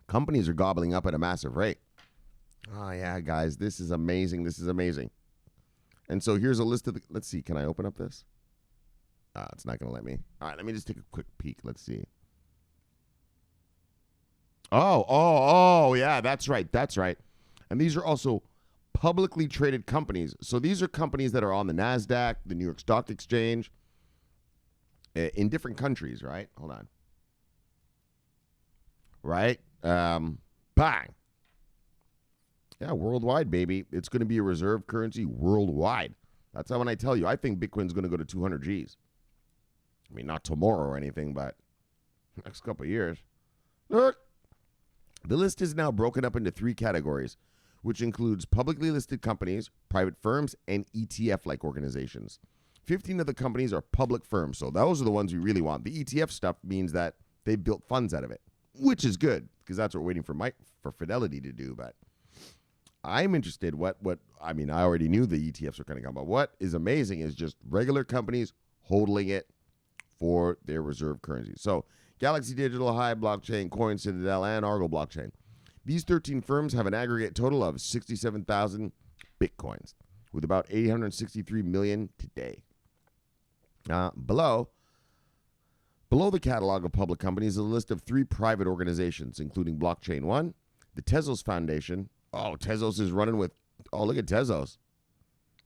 companies are gobbling up at a massive rate. Oh, yeah, guys, this is amazing. This is amazing. And so here's a list of the, let's see, can I open up this? It's not going to let me. All right, let me just take a quick peek. Let's see. Oh, yeah, that's right. That's right. And these are also publicly traded companies. So these are companies that are on the NASDAQ, the New York Stock Exchange, in different countries, right? Hold on. Right? Bang. Yeah, worldwide, baby. It's going to be a reserve currency worldwide. That's how when I tell you, I think Bitcoin's going to go to 200 Gs. I mean, not tomorrow or anything, but next couple of years. Look. The list is now broken up into 3 categories, which includes publicly listed companies, private firms, and ETF-like organizations. 15 of the companies are public firms, so those are the ones we really want. The ETF stuff means that they've built funds out of it, which is good, because that's what we're waiting for Fidelity to do, but I'm interested I mean, I already knew the ETFs were going to come, but what is amazing is just regular companies holding it for their reserve currency. So Galaxy Digital, Hive Blockchain, Coin, Citadel, and Argo Blockchain. These 13 firms have an aggregate total of 67,000 Bitcoins, with about 863 million today. Below the catalog of public companies is a list of 3 private organizations, including Blockchain One, the Tezos Foundation. Oh, Tezos is running with, oh, look at Tezos.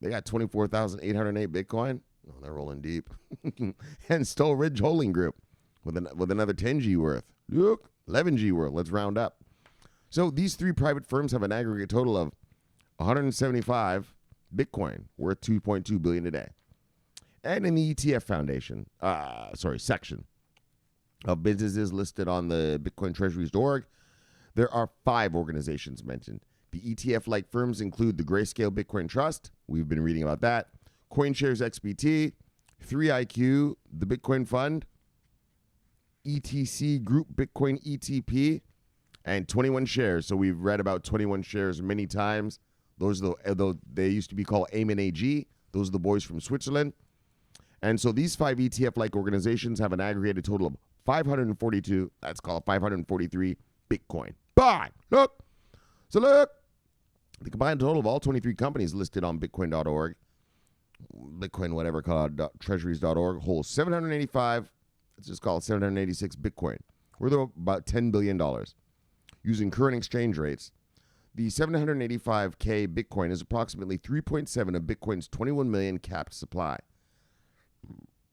They got 24,808 Bitcoin. Oh, they're rolling deep. And Stoll Ridge Holding Group with another 10 G worth. Look, 11 G worth. Let's round up. So these 3 private firms have an aggregate total of 175 Bitcoin, worth 2.2 billion today. And in the ETF Foundation, section of businesses listed on the BitcoinTreasuries.org, there are 5 organizations mentioned. The ETF-like firms include the Grayscale Bitcoin Trust. We've been reading about that. CoinShares XBT, 3IQ, the Bitcoin Fund, ETC Group Bitcoin ETP, and 21 Shares. So we've read about 21 Shares many times. Those are they used to be called AIM AG. Those are the boys from Switzerland. And so these 5 ETF-like organizations have an aggregated total of 542, that's called 543 Bitcoin. Bye! Look! So look! The combined total of all 23 companies listed on Bitcoin.org, Bitcoin whatever called treasuries.org, holds 785, let's just call it 786 Bitcoin, worth about $10 billion. Using current exchange rates, the 785K Bitcoin is approximately 3.7 of Bitcoin's 21 million capped supply.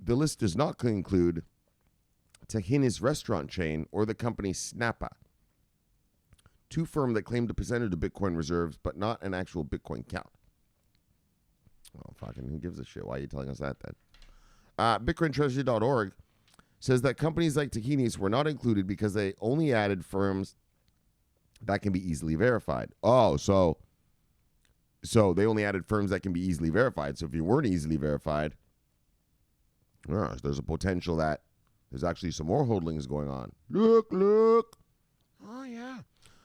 The list does not include Tahini's restaurant chain or the company Snappa, 2 firms that claimed a percentage of Bitcoin reserves, but not an actual Bitcoin count. Oh, fucking who gives a shit? Why are you telling us that then? BitcoinTreasury.org says that companies like Tahini's were not included because they only added firms that can be easily verified. Oh, so they only added firms that can be easily verified. So if you weren't easily verified, there's a potential that there's actually some more hodlings going on. Look. Oh, yeah.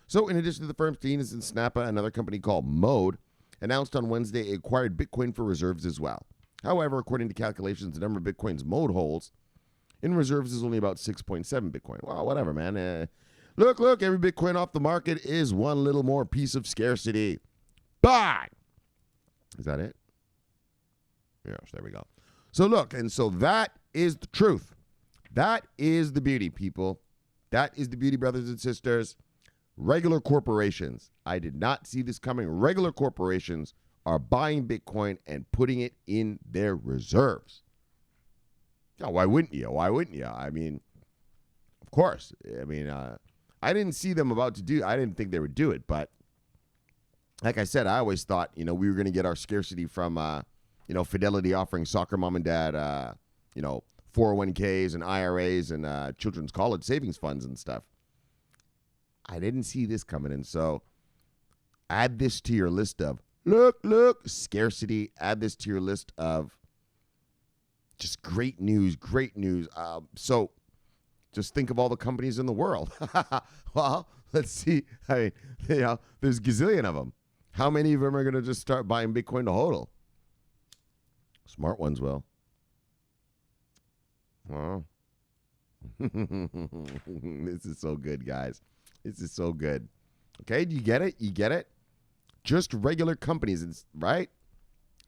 So in addition to the firms Tahini's and Snappa, another company called Mode announced on Wednesday it acquired Bitcoin for reserves as well. However, according to calculations, the number of Bitcoins Mode holds in reserves is only about 6.7 Bitcoin. Well, whatever, man. Look, every Bitcoin off the market is one little more piece of scarcity. Bye! Is that it? Yes, there we go. So look, and so that is the truth. That is the beauty, people. That is the beauty, brothers and sisters. Regular corporations. I did not see this coming. Regular corporations are buying Bitcoin and putting it in their reserves. Now, why wouldn't you? I mean, of course. I mean, I didn't see them about to do. I didn't think they would do it, but like I said, I always thought, we were going to get our scarcity from, Fidelity offering soccer mom and dad, 401ks and IRAs and children's college savings funds and stuff. I didn't see this coming. And so add this to your list of, look, scarcity. Add this to your list of just great news. So just think of all the companies in the world. Well, let's see. I mean, there's a gazillion of them. How many of them are going to just start buying Bitcoin to hodl? Smart ones will. Wow. This is so good, guys. This is so good. Okay, do you get it? You get it? Just regular companies, right?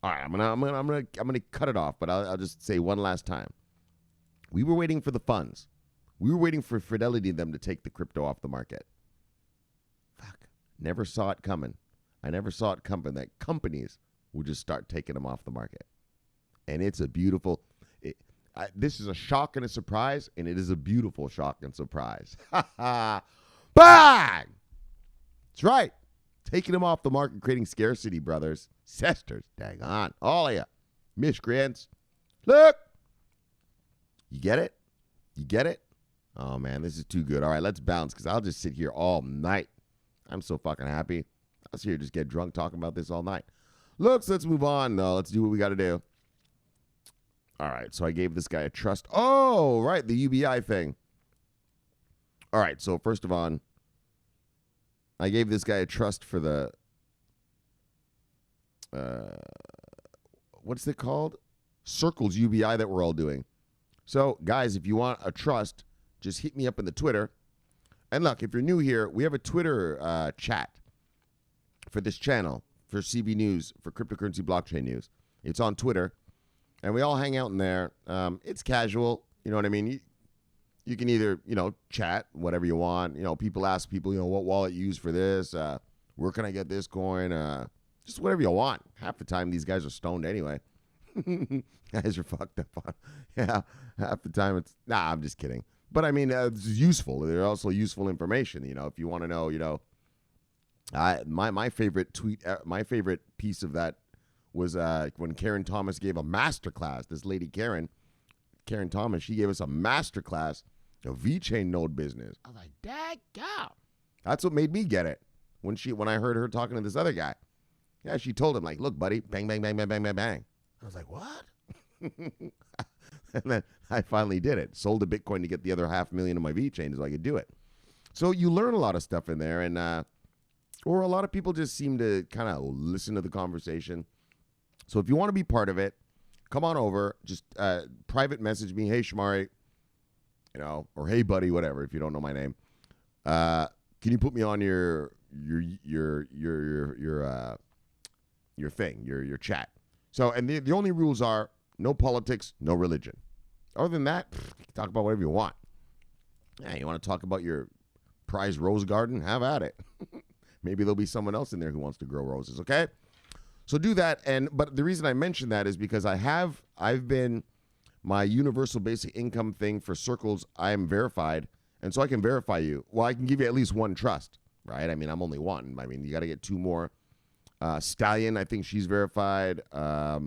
All right, I'm gonna cut it off, but I'll just say one last time. We were waiting for the funds. We were waiting for Fidelity and them to take the crypto off the market. Fuck. Never saw it coming. I never saw it coming that companies would just start taking them off the market. And it's a beautiful... this is a shock and a surprise, and it is a beautiful shock and surprise. Bang! That's right. Taking them off the market, creating scarcity, brothers. Sisters, dang on. All of you. Miscreants. Look. You get it? You get it? Oh, man, this is too good. All right, let's bounce, because I'll just sit here all night. I'm so fucking happy. I'll sit here just get drunk talking about this all night. Look, so let's move on, though. Let's do what we got to do. All right, so I gave this guy a trust. Oh, right, the UBI thing. All right, so first of all, I gave this guy a trust for the, what's it called? Circles UBI that we're all doing. So, guys, if you want a trust, just hit me up in the Twitter. And look, if you're new here, we have a Twitter chat for this channel, for CB News, for cryptocurrency blockchain news. It's on Twitter. And we all hang out in there. It's casual. You know what I mean? You can either, chat, whatever you want. People ask people, what wallet you use for this? Where can I get this coin? Just whatever you want. Half the time, these guys are stoned anyway. Guys are fucked up. Yeah, half the time it's... Nah, I'm just kidding. But, I mean, it's useful. They're also useful information. If you want to know, my favorite tweet, my favorite piece of that was when Karen Thomas gave a masterclass. This lady, Karen Thomas, she gave us a masterclass of VeChain node business. I was like, daggone. That's what made me get it. When I heard her talking to this other guy. Yeah, she told him, look, buddy, bang, bang, bang, bang, bang, bang, bang. I was like, what? And then I finally did it. Sold a Bitcoin to get the other 500,000 of my VeChain so I could do it. So you learn a lot of stuff in there. And or a lot of people just seem to kind of listen to the conversation. So if you want to be part of it, come on over. Just private message me, hey Shomari, or hey buddy, whatever. If you don't know my name, can you put me on your thing, your chat? So and the only rules are no politics, no religion. Other than that, talk about whatever you want. Yeah, you want to talk about your prize rose garden? Have at it. Maybe there'll be someone else in there who wants to grow roses. Okay. So do that, but the reason I mention that is because I've been my universal basic income thing for circles. I am verified, and so I can verify you. Well, I can give you at least one trust, right? I mean, I'm only one. I mean, you got to get two more. Stallion, I think she's verified. I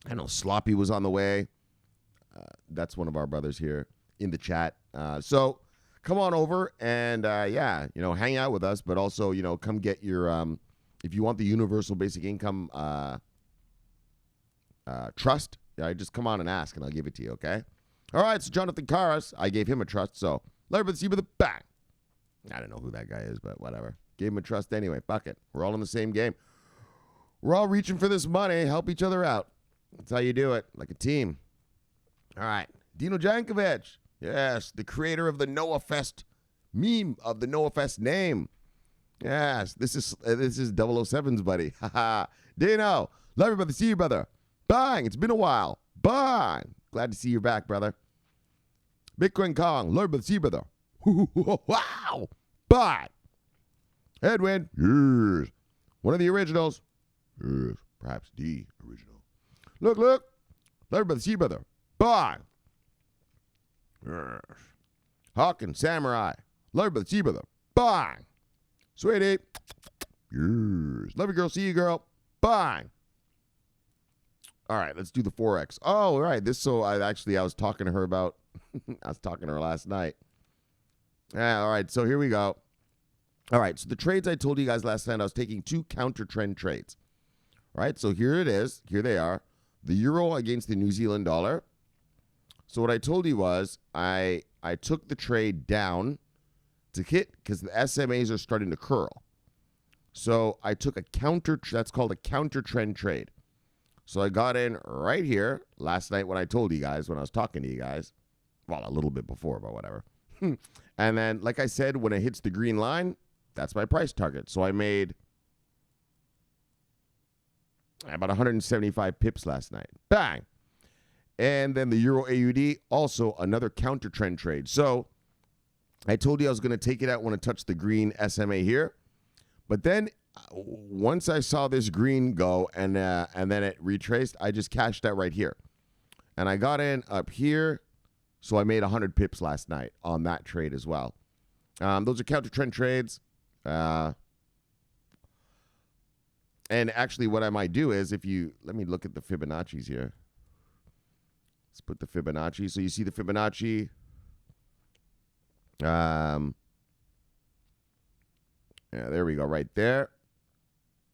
know Sloppy was on the way. That's one of our brothers here in the chat. So come on over and hang out with us, but also come get your. If you want the universal basic income trust, just come on and ask, and I'll give it to you, okay? All right, so Jonathan Caras, I gave him a trust, so let's see with the back. I don't know who that guy is, but whatever. Gave him a trust anyway. Fuck it. We're all in the same game. We're all reaching for this money. Help each other out. That's how you do it, like a team. All right. Dino Jankovic. Yes, the creator of the Noah Fest meme, of the Noah Fest name. Yes, this is 007's buddy. Haha. Dino, love you, brother. See you, brother. Bang. It's been a while. Bang. Glad to see you back, brother. Bitcoin Kong, love you, brother. See you, brother. Wow. Bang. Edwin. Yes. One of the originals. Yes. Perhaps the original. Look. Love you, brother. See you, brother. Bang. Yes. Hawkins Samurai. Love you, brother. See you, brother. Bang. Sweetie. Yes. Love you, girl. See you, girl. Bang. All right, let's do the Forex. Oh, all right. I was talking to her about, I was talking to her last night. Yeah, all right. So here we go. All right, so the trades I told you guys last night, I was taking 2 counter trend trades. All right, so here it is. Here they are. The euro against the New Zealand dollar. So what I told you was I took the trade down to hit because the SMAs are starting to curl. So I took a that's called a counter trend trade. So I got in right here last night when I told you guys, when I was talking to you guys. Well, a little bit before, but whatever. And then, like I said, when it hits the green line, that's my price target. So I made about 175 pips last night. Bang. And then the Euro AUD, also another counter trend trade. So I told you I was going to take it out when it touched the green SMA here. But then once I saw this green go and then it retraced, I just cashed out right here. And I got in up here. So I made 100 pips last night on that trade as well. Those are counter trend trades. And actually what I might do is let me look at the Fibonacci's here. Let's put the Fibonacci. So you see the Fibonacci. Yeah, there we go, right there.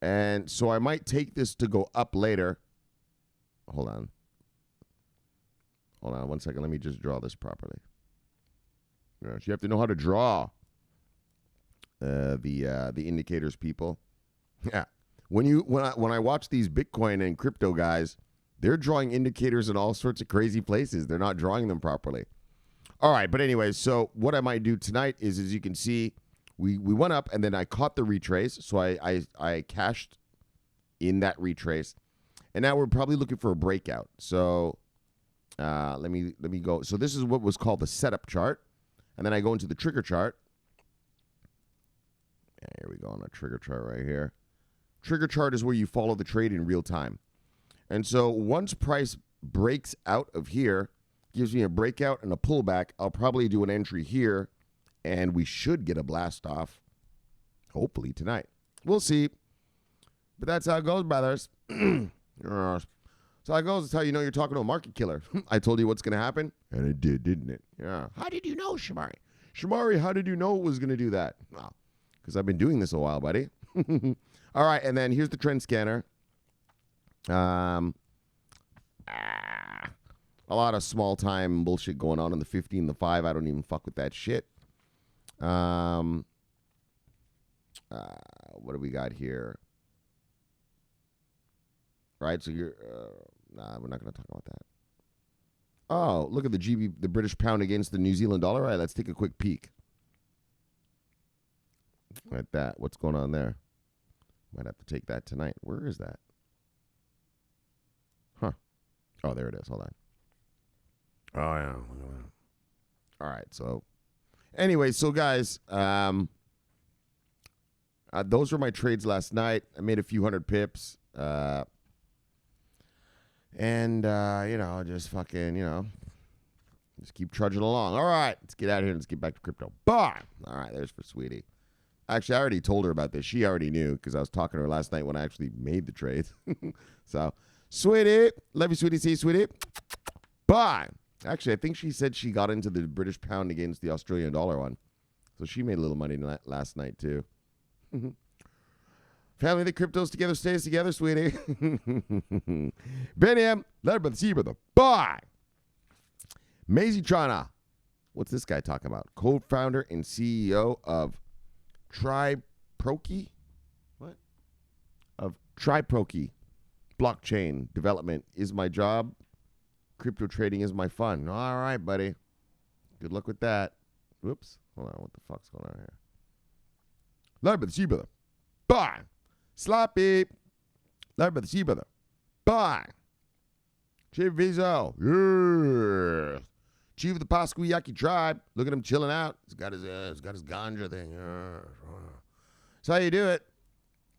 And so I might take this to go up later. Hold on 1 second. Let me just draw this properly. You have to know how to draw the indicators, people. Yeah. When I watch these Bitcoin and crypto guys, they're drawing indicators in all sorts of crazy places. They're not drawing them properly. All right, but anyway, so what I might do tonight is, as you can see, we went up and then I caught the retrace. So I cashed in that retrace. And now we're probably looking for a breakout. So let me go. So this is what was called the setup chart. And then I go into the trigger chart. Here we go on a trigger chart right here. Trigger chart is where you follow the trade in real time. And so once price breaks out of here, gives me a breakout and a pullback, I'll probably do an entry here, and we should get a blast off, hopefully tonight. We'll see. But that's how it goes, brothers. So how it goes. It's how you know you're talking to a market killer. I told you what's going to happen, and it did, didn't it? Yeah. How did you know, Shomari? Shomari, how did you know it was going to do that? Well, because I've been doing this a while, buddy. All right, and then here's the trend scanner. A lot of small time bullshit going on in the 15, the 5. I don't even fuck with that shit. What do we got here? Right, so you're we're not going to talk about that. Oh, look at the British pound against the New Zealand dollar. All right, let's take a quick peek. At that. What's going on there? Might have to take that tonight. Where is that? Huh. Oh, there it is. Hold on. Oh, yeah. All right. So, anyway, so guys, those were my trades last night. I made a few hundred pips. Just fucking, just keep trudging along. All right. Let's get out of here and let's get back to crypto. Bye. All right. There's for Sweetie. Actually, I already told her about this. She already knew because I was talking to her last night when I actually made the trade. So, Sweetie. Love you, Sweetie. See you, Sweetie. Bye. Actually, I think she said she got into the British pound against the Australian dollar one. So she made a little money last night, too. Family that cryptos together stays together, Sweetie. Benham. Led by the sea, brother. Bye. Maisie Trana. What's this guy talking about? Co-founder and CEO of Triproki? What? Of Triproki. Blockchain development is my job. Crypto trading is my fun. All right, buddy. Good luck with that. Whoops. Hold on. What the fuck's going on here? Live by the sea, brother. Bye. Sloppy. Live by the sea, brother. Bye. Chief Vizo. Yeah. Chief of the Pasquiyaki tribe. Look at him chilling out. He's got his ganja thing. That's how you do it.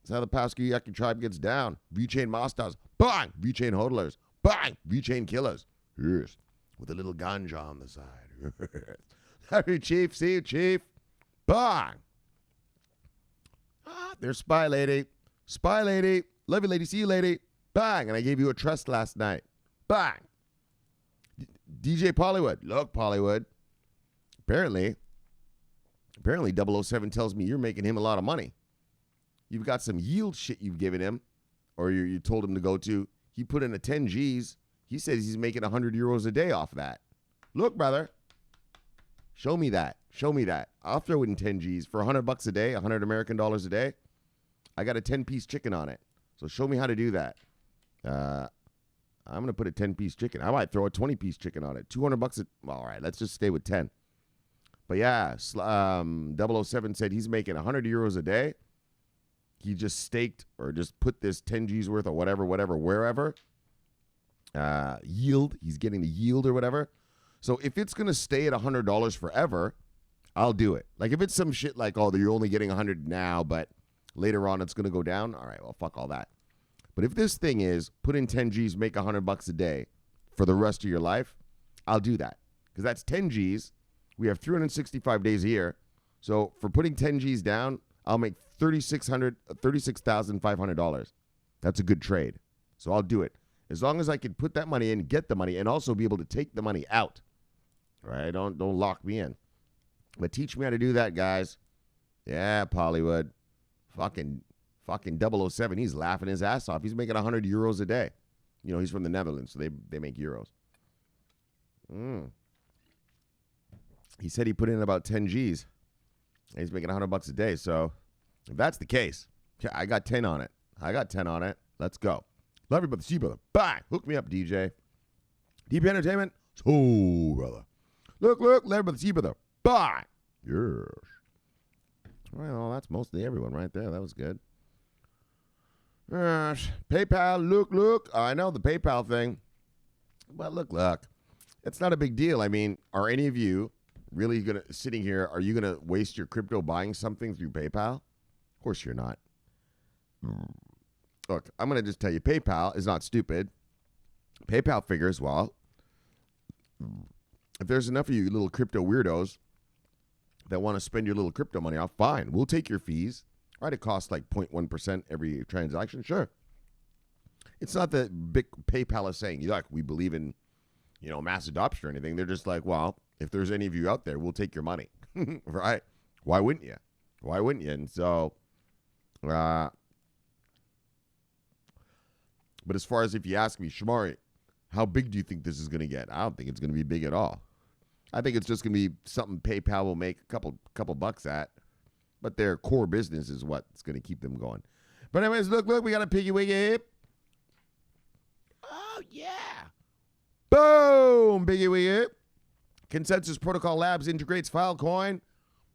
That's how the Pasquiyaki tribe gets down. V-chain masters. Bang. V-chain hodlers. Bang. V-chain killers. Yes. With a little ganja on the side. Sorry, Chief. See you, Chief. Bang. There's Spy Lady. Spy Lady. Love you, lady. See you, lady. Bang. And I gave you a trust last night. Bang. DJ Pollywood. Look, Pollywood. Apparently, Apparently 007 tells me you're making him a lot of money. You've got some yield shit you've given him, or you told him to go to. He put in a 10 G's. He says he's making 100 euros a day off that. Look, brother. Show me that. Show me that. I'll throw in 10 G's for $100 a day, 100 American dollars a day. I got a 10-piece chicken on it. So show me how to do that. I'm going to put a 10-piece chicken. I might throw a 20-piece chicken on it. $200 all right, let's just stay with 10. But yeah, 007 said he's making 100 euros a day. He just staked or just put this 10 G's worth or whatever, wherever. Yield. He's getting the yield or whatever. So if it's going to stay at $100 forever, I'll do it. Like if it's some shit like, oh, you're only getting 100 now, but later on it's going to go down. All right, well, fuck all that. But if this thing is put in 10 G's, make $100 a day for the rest of your life, I'll do that. Because that's 10 G's. We have 365 days a year. So for putting 10 G's down, I'll make $36,500. That's a good trade. So I'll do it. As long as I can put that money in, get the money, and also be able to take the money out. All right? Don't lock me in. But teach me how to do that, guys. Yeah, Pollywood. Fucking 007. He's laughing his ass off. He's making 100 euros a day. You know, he's from the Netherlands, so they make euros. He said he put in about 10 G's. And he's making $100 a day. So if that's the case, I got 10 on it. Let's go. Love you, brother. See you, brother. Bye. Hook me up, DJ. DP Entertainment. So, brother. Look. Love you, brother. See you, brother. Bye. Yes. Well, that's mostly everyone right there. That was good. PayPal. Look. I know the PayPal thing. But look. It's not a big deal. I mean, are any of you really sitting here, are you going to waste your crypto buying something through PayPal? Of course you're not. Look, I'm going to just tell you, PayPal is not stupid. PayPal figures, well, if there's enough of you little crypto weirdos that want to spend your little crypto money off, fine. We'll take your fees. All right, it costs like 0.1% every transaction. Sure. It's not that big PayPal is saying, look, we believe in, mass adoption or anything. They're just like, well, if there's any of you out there, we'll take your money. Right? Why wouldn't you? And so, but as far as if you ask me, Shomari, how big do you think this is going to get? I don't think it's going to be big at all. I think it's just going to be something PayPal will make a couple bucks at, but their core business is what's going to keep them going. But anyways, look, we got a piggy wiggy. Oh, yeah. Boom, piggy wiggy. Consensus Protocol Labs integrates Filecoin.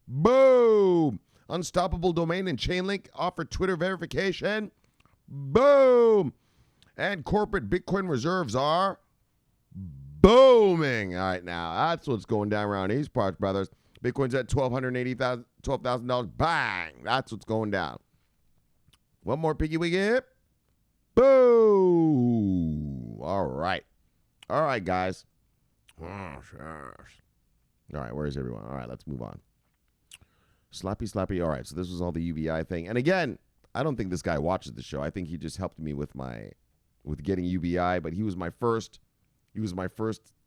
Boom. Unstoppable Domain and Chainlink offer Twitter verification. Boom. And corporate Bitcoin reserves are booming. All right, now, that's what's going down around these parts, brothers. Bitcoin's at $12,000. Bang. That's what's going down. One more piggy wiggy. Boom. All right, guys. All right, where's everyone? All right, let's move on. Slappy. All right, so this was all the UBI thing. And again, I don't think this guy watches the show. I think he just helped me with getting UBI, but he was my first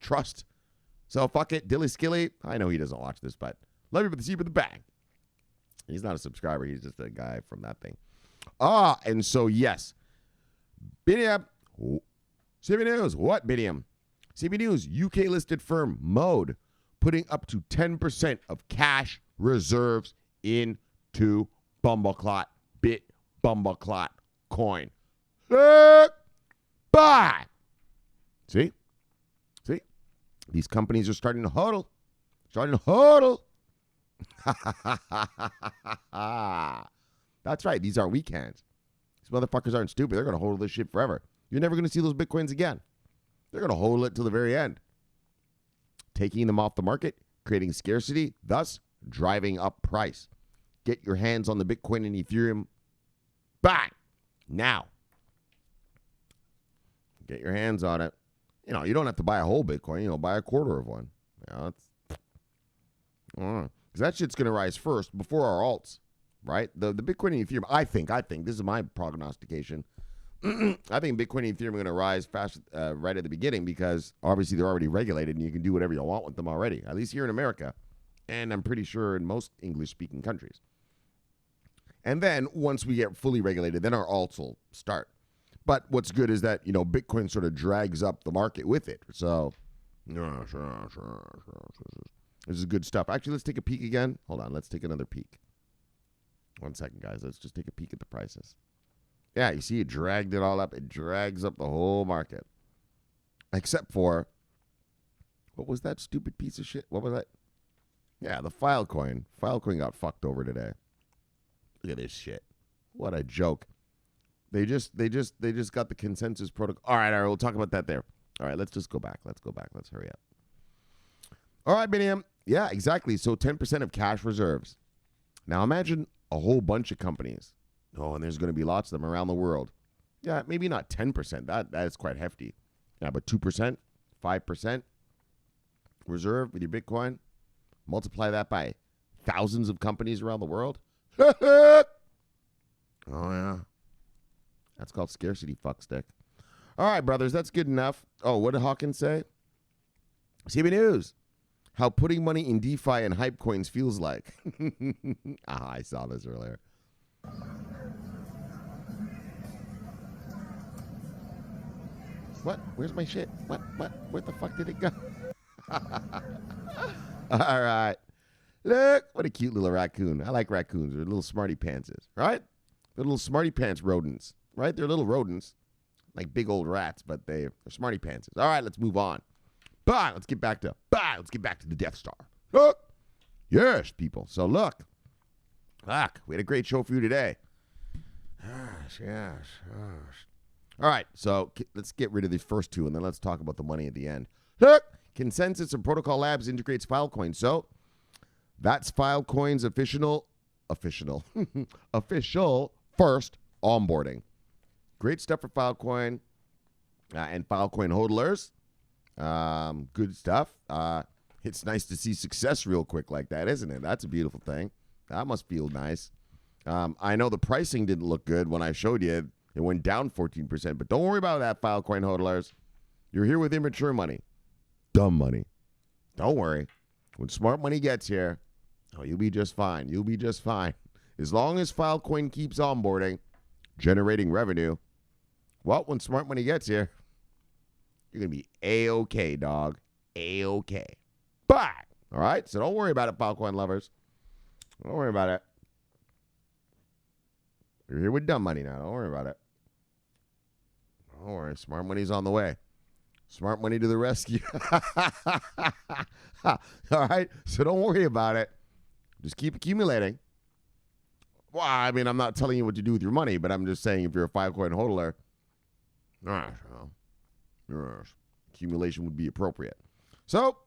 trust. So fuck it, Dilly Skilly. I know he doesn't watch this, but love you, but the seat with the bag. He's not a subscriber. He's just a guy from that thing. And so yes, Bidium. CB News. What Bidium? CB News. UK listed firm Mode putting up to 10% of cash reserves into Bumbleclot coin. Buy. See? These companies are starting to hodl. That's right. These aren't weak hands. These motherfuckers aren't stupid. They're going to hodl this shit forever. You're never going to see those Bitcoins again. They're going to hodl it till the very end. Taking them off the market, creating scarcity, thus driving up price. Get your hands on the Bitcoin and Ethereum. Bang! Now. Get your hands on it. You don't have to buy a whole Bitcoin. Buy a quarter of one. Because that shit's going to rise first before our alts, right? The Bitcoin and Ethereum, I think, this is my prognostication. I think Bitcoin and Ethereum are going to rise fast right at the beginning because obviously they're already regulated and you can do whatever you want with them already, at least here in America. And I'm pretty sure in most English-speaking countries. And then once we get fully regulated, then our alts will start. But what's good is that, Bitcoin sort of drags up the market with it. So, this is good stuff. Actually, let's take a peek again. Hold on. Let's take another peek. 1 second, guys. Let's just take a peek at the prices. Yeah, you see it dragged it all up. It drags up the whole market. Except for, what was that stupid piece of shit? What was that? Yeah, the Filecoin. Filecoin got fucked over today. Look at this shit. What a joke. They just got the consensus protocol. All right, we'll talk about that there. All right, let's just go back. Let's hurry up. All right, Biniam. Yeah, exactly. So 10% of cash reserves. Now imagine a whole bunch of companies. Oh, and there's going to be lots of them around the world. Yeah, maybe not 10%. That is quite hefty. Yeah, but 2%, 5% reserve with your Bitcoin. Multiply that by thousands of companies around the world. Oh, yeah. That's called scarcity fuckstick. All right, brothers, that's good enough. Oh, what did Hawkins say? CB News. How putting money in DeFi and hype coins feels like. I saw this earlier. What? Where's my shit? What? Where the fuck did it go? All right. Look, what a cute little raccoon. I like raccoons. They're little smarty pantses, right? They're little smarty pants rodents, right? They're little rodents, like big old rats, but they're smarty pantses. All right, let's move on. Bye. Let's get back to the Death Star. Look. Yes, people. So look, we had a great show for you today. Yes. All right, so let's get rid of the first two, and then let's talk about the money at the end. Look, Consensus and Protocol Labs integrates Filecoin. So that's Filecoin's official first onboarding. Great stuff for Filecoin and Filecoin hodlers. Good stuff. It's nice to see success real quick like that, isn't it? That's a beautiful thing. That must feel nice. I know the pricing didn't look good when I showed you. It went down 14%, but don't worry about that, Filecoin hodlers. You're here with immature money. Dumb money. Don't worry. When smart money gets here, you'll be just fine. You'll be just fine. As long as Filecoin keeps onboarding, generating revenue, well, when smart money gets here, you're going to be A-okay, dog. A-okay. Bye. All right? So don't worry about it, Filecoin lovers. Don't worry about it. You're here with dumb money now. Don't worry about it. Don't worry. Smart money's on the way. Smart money to the rescue. All right? So don't worry about it. Just keep accumulating. Well, I mean, I'm not telling you what to do with your money, but I'm just saying if you're a Filecoin hodler, accumulation would be appropriate. So,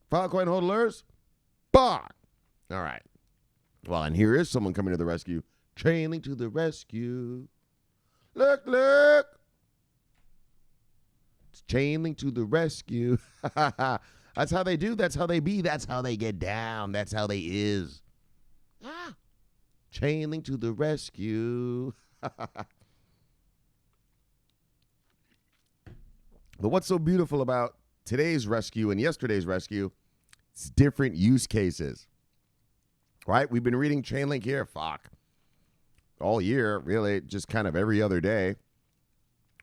Filecoin hodlers, bye. All right. Well, and here is someone coming to the rescue. Chainlink to the rescue. Look. It's Chainlink to the rescue. That's how they do. That's how they be. That's how they get down. That's how they is. Chainlink to the rescue. But what's so beautiful about today's rescue and yesterday's rescue? It's different use cases. Right? We've been reading Chainlink here. All year, really, just kind of every other day.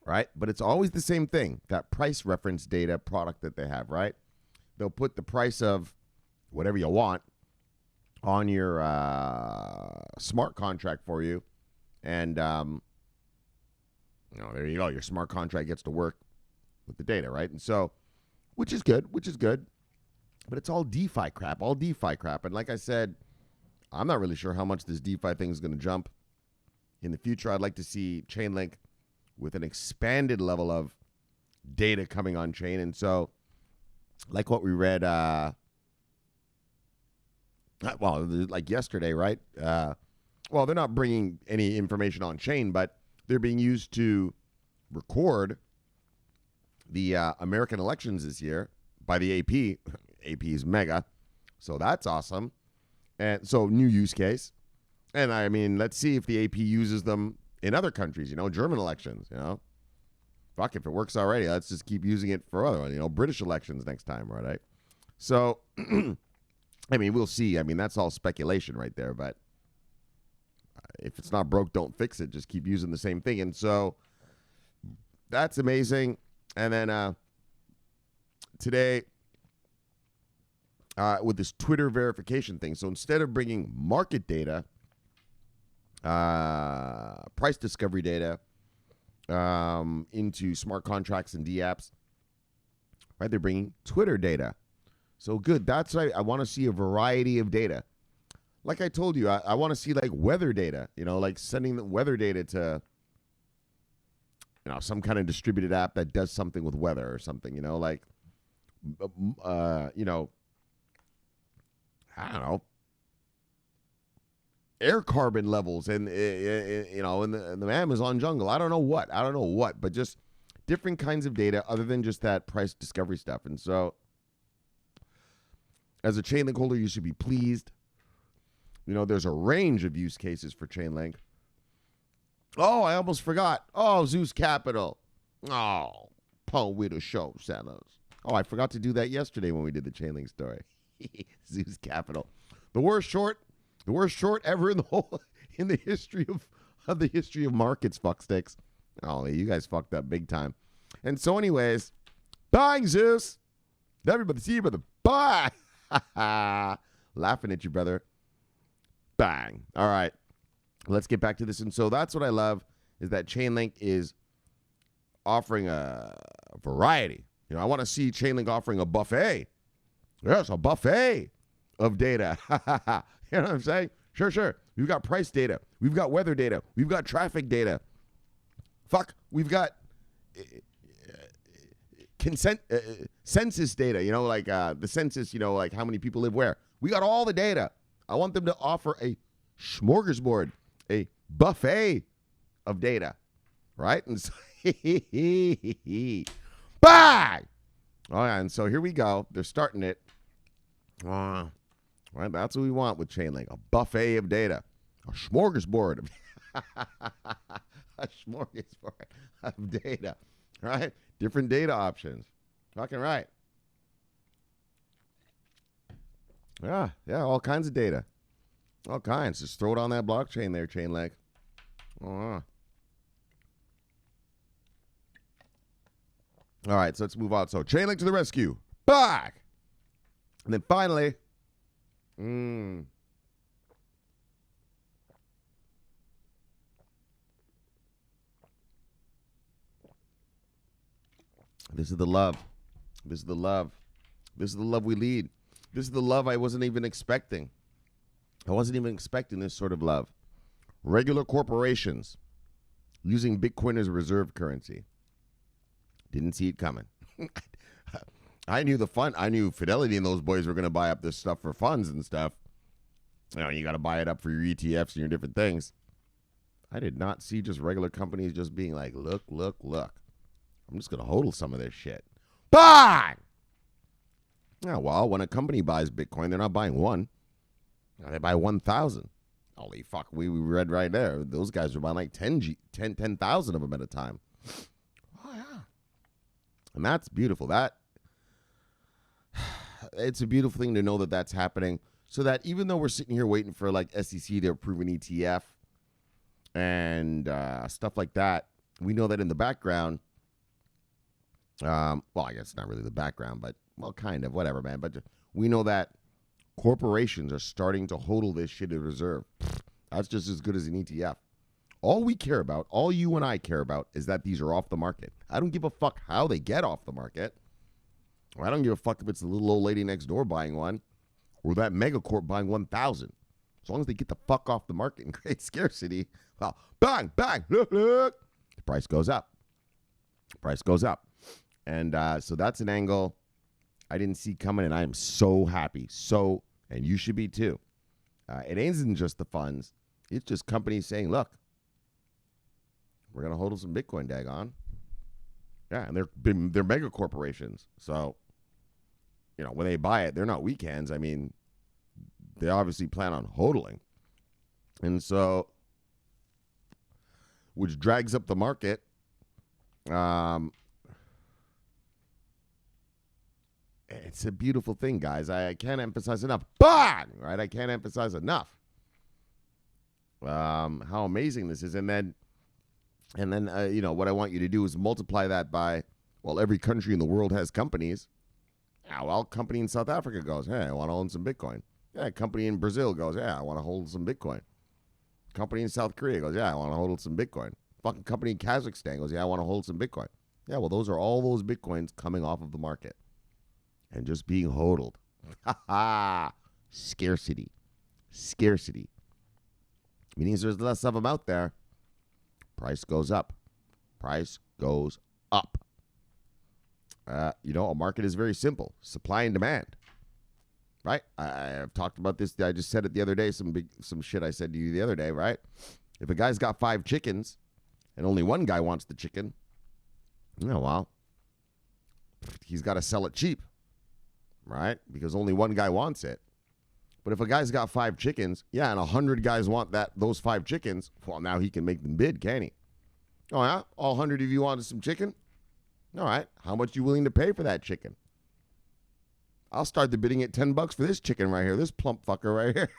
Right? But it's always the same thing. That price reference data product that they have, right? They'll put the price of whatever you want on your smart contract for you. And, there you go. Your smart contract gets to work with the data, right? And so, which is good. But it's all DeFi crap. And like I said, I'm not really sure how much this DeFi thing is going to jump in the future. I'd like to see Chainlink with an expanded level of data coming on chain. And so, like what we read, like yesterday, right? Well, they're not bringing any information on chain, but they're being used to record the American elections this year by the AP. AP is mega. So that's awesome. And so new use case. And I mean, let's see if the AP uses them in other countries, German elections, Fuck, if it works already, let's just keep using it for other ones, British elections next time, right? So I mean, we'll see. I mean, that's all speculation right there. But if it's not broke, don't fix it. Just keep using the same thing. And so that's amazing. And then today, with this Twitter verification thing. So instead of bringing market data, price discovery data into smart contracts and DApps, right? They're bringing Twitter data. So good. That's right. I want to see a variety of data. Like I told you, I want to see like weather data, like sending the weather data to, some kind of distributed app that does something with weather or something, like, I don't know, air carbon levels in the Amazon jungle. I don't know what, but just different kinds of data other than just that price discovery stuff. And so as a Chainlink holder, you should be pleased. There's a range of use cases for Chainlink. Oh, I almost forgot. Oh, Zeus Capital. Oh, Paul Widow show, Santos. Oh, I forgot to do that yesterday when we did the Chainlink story. Zeus Capital. The worst short ever in the history of markets, fucksticks. Oh, you guys fucked up big time. And so anyways, bang, Zeus. Everybody see you, brother. Bye. Laughing at you, brother. Bang. All right. Let's get back to this. And so that's what I love is that Chainlink is offering a variety. I want to see Chainlink offering a buffet. Yes, a buffet of data. You know what I'm saying? Sure. We've got price data. We've got weather data. We've got traffic data. We've got census data, like the census, like how many people live where. We got all the data. I want them to offer a smorgasbord, a buffet of data, right? And so bang! Oh, yeah, and so here we go. They're starting it. Right, that's what we want with Chainlink, a buffet of data, a smorgasbord. A smorgasbord of data, right? Different data options. Fucking right. Yeah, all kinds of data. All kinds. Just throw it on that blockchain there, Chainlink. All right, so let's move on. So Chainlink to the rescue. Back! And then finally, this is the love. This is the love. This is the love we lead. This is the love I wasn't even expecting. I wasn't even expecting this sort of love. Regular corporations using Bitcoin as a reserve currency. Didn't see it coming. I knew I knew Fidelity and those boys were going to buy up this stuff for funds and stuff. You got to buy it up for your ETFs and your different things. I did not see just regular companies just being like, look. I'm just going to hodl some of this shit. Bang! Yeah, well, when a company buys Bitcoin, they're not buying one. They buy 1,000. Holy fuck, we read right there. Those guys are buying like 10,000 of them at a time. Oh, yeah. And that's beautiful. It's a beautiful thing to know that that's happening. So that even though we're sitting here waiting for like SEC to approve an ETF and stuff like that, we know that in the background, well, I guess not really the background, but, well, kind of, whatever, man. But we know that corporations are starting to hodl this shit in reserve. That's just as good as an ETF. All we care about, all you and I care about, is that these are off the market. I don't give a fuck how they get off the market. Or I don't give a fuck if it's the little old lady next door buying one or that megacorp buying 1,000. As long as they get the fuck off the market and create scarcity, well, bang, look, the price goes up. And so that's an angle I didn't see coming, and I am so happy. And you should be too. It isn't just the funds. It's just companies saying, look, we're going to hodl some Bitcoin, daggone. Yeah, and they're mega corporations. So, when they buy it, they're not weak hands. I mean, they obviously plan on hodling. And so, which drags up the market. it's a beautiful thing, guys. I can't emphasize enough. Bang! Right? I can't emphasize enough how amazing this is. And then, what I want you to do is multiply that by, well, every country in the world has companies. Yeah, well, company in South Africa goes, hey, I want to own some Bitcoin. Yeah, company in Brazil goes, yeah, I want to hold some Bitcoin. Company in South Korea goes, yeah, I want to hold some Bitcoin. Fucking company in Kazakhstan goes, yeah, I want to hold some Bitcoin. Yeah, well, those are all those Bitcoins coming off of the market and just being hodled. Ha ha! Scarcity. Scarcity. Meaning there's less of them out there. Price goes up. Price goes up. A market is very simple. Supply and demand. Right? I've talked about this. I just said it the other day. Some shit I said to you the other day, right? If a guy's got 5 chickens and only one guy wants the chicken, well, he's got to sell it cheap, right? Because only one guy wants it. But if a guy's got 5 chickens, yeah, and 100 guys want those 5 chickens, well, now he can make them bid, can he? Oh, yeah? All 100 of you wanted some chicken? All right. How much you willing to pay for that chicken? I'll start the bidding at $10 for this chicken right here. This plump fucker right here.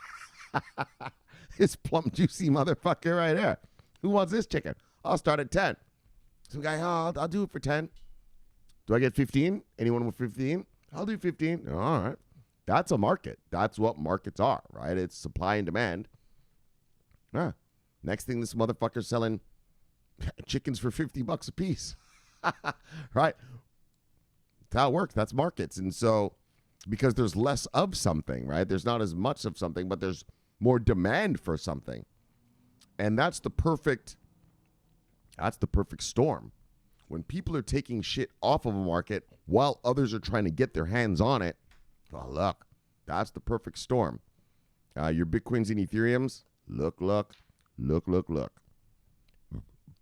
This plump, juicy motherfucker right here. Who wants this chicken? I'll start at 10. Some guy, I'll do it for 10. Do I get 15? Anyone with 15? I'll do 15. All right. That's a market. That's what markets are, right? It's supply and demand. Yeah. Next thing, this motherfucker's selling chickens for $50 a piece. Right? That's how it works. That's markets. And so, because there's less of something, right? There's not as much of something, but there's more demand for something. And that's the perfect storm. When people are taking shit off of a market while others are trying to get their hands on it, well, look, that's the perfect storm. Your Bitcoins and Ethereums, look.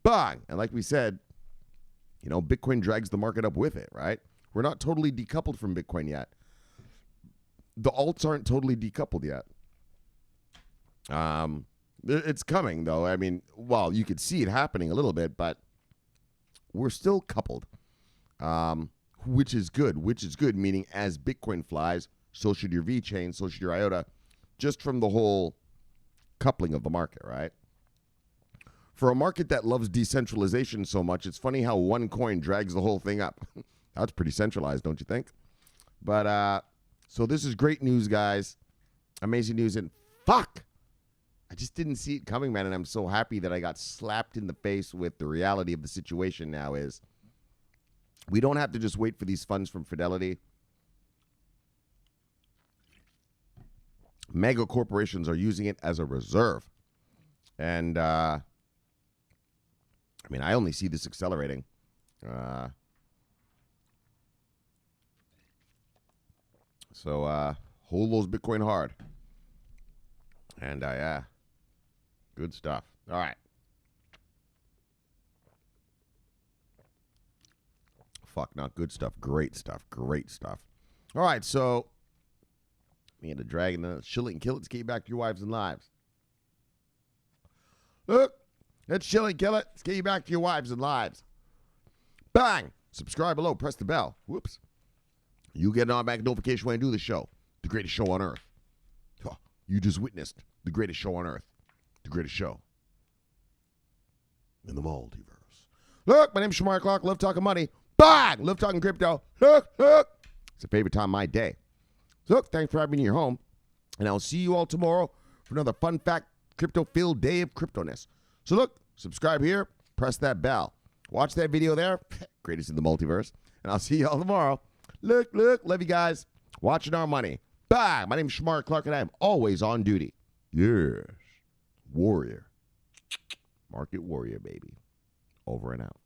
Bang! And like we said, Bitcoin drags the market up with it, right? We're not totally decoupled from Bitcoin yet. The alts aren't totally decoupled yet. It's coming, though. I mean, well, you could see it happening a little bit, but we're still coupled, which is good. Meaning as Bitcoin flies, so should your VeChain, so should your IOTA, just from the whole coupling of the market, right? For a market that loves decentralization so much, it's funny how one coin drags the whole thing up. That's pretty centralized, don't you think? But, so this is great news, guys. Amazing news. And fuck! I just didn't see it coming, man, and I'm so happy that I got slapped in the face with the reality of the situation now is we don't have to just wait for these funds from Fidelity. Mega corporations are using it as a reserve. And, I only see this accelerating. So hold those Bitcoin hard. And, good stuff. All right. Fuck, not good stuff. Great stuff. All right, so me and the dragon, shill it and kill it to get you back to your wives and lives. Look, let's shill it, kill it. Let's get you back to your wives and lives. Bang! Subscribe below. Press the bell. Whoops. You get an automatic notification when I do the show. The greatest show on earth. Oh, you just witnessed the greatest show on earth. The greatest show in the multiverse. Look, my name's Shomari Clarke. Love talking money. Bang! Love talking crypto. Look. It's a favorite time of my day. So look, thanks for having me in your home. And I'll see you all tomorrow for another fun fact, crypto-filled day of cryptoness. So look, subscribe here. Press that bell. Watch that video there. Greatest in the multiverse. And I'll see you all tomorrow. Look. Love you guys. Watching our money. Bye. My name is Shomari Clarke, and I am always on duty. Yes. Warrior. Market warrior, baby. Over and out.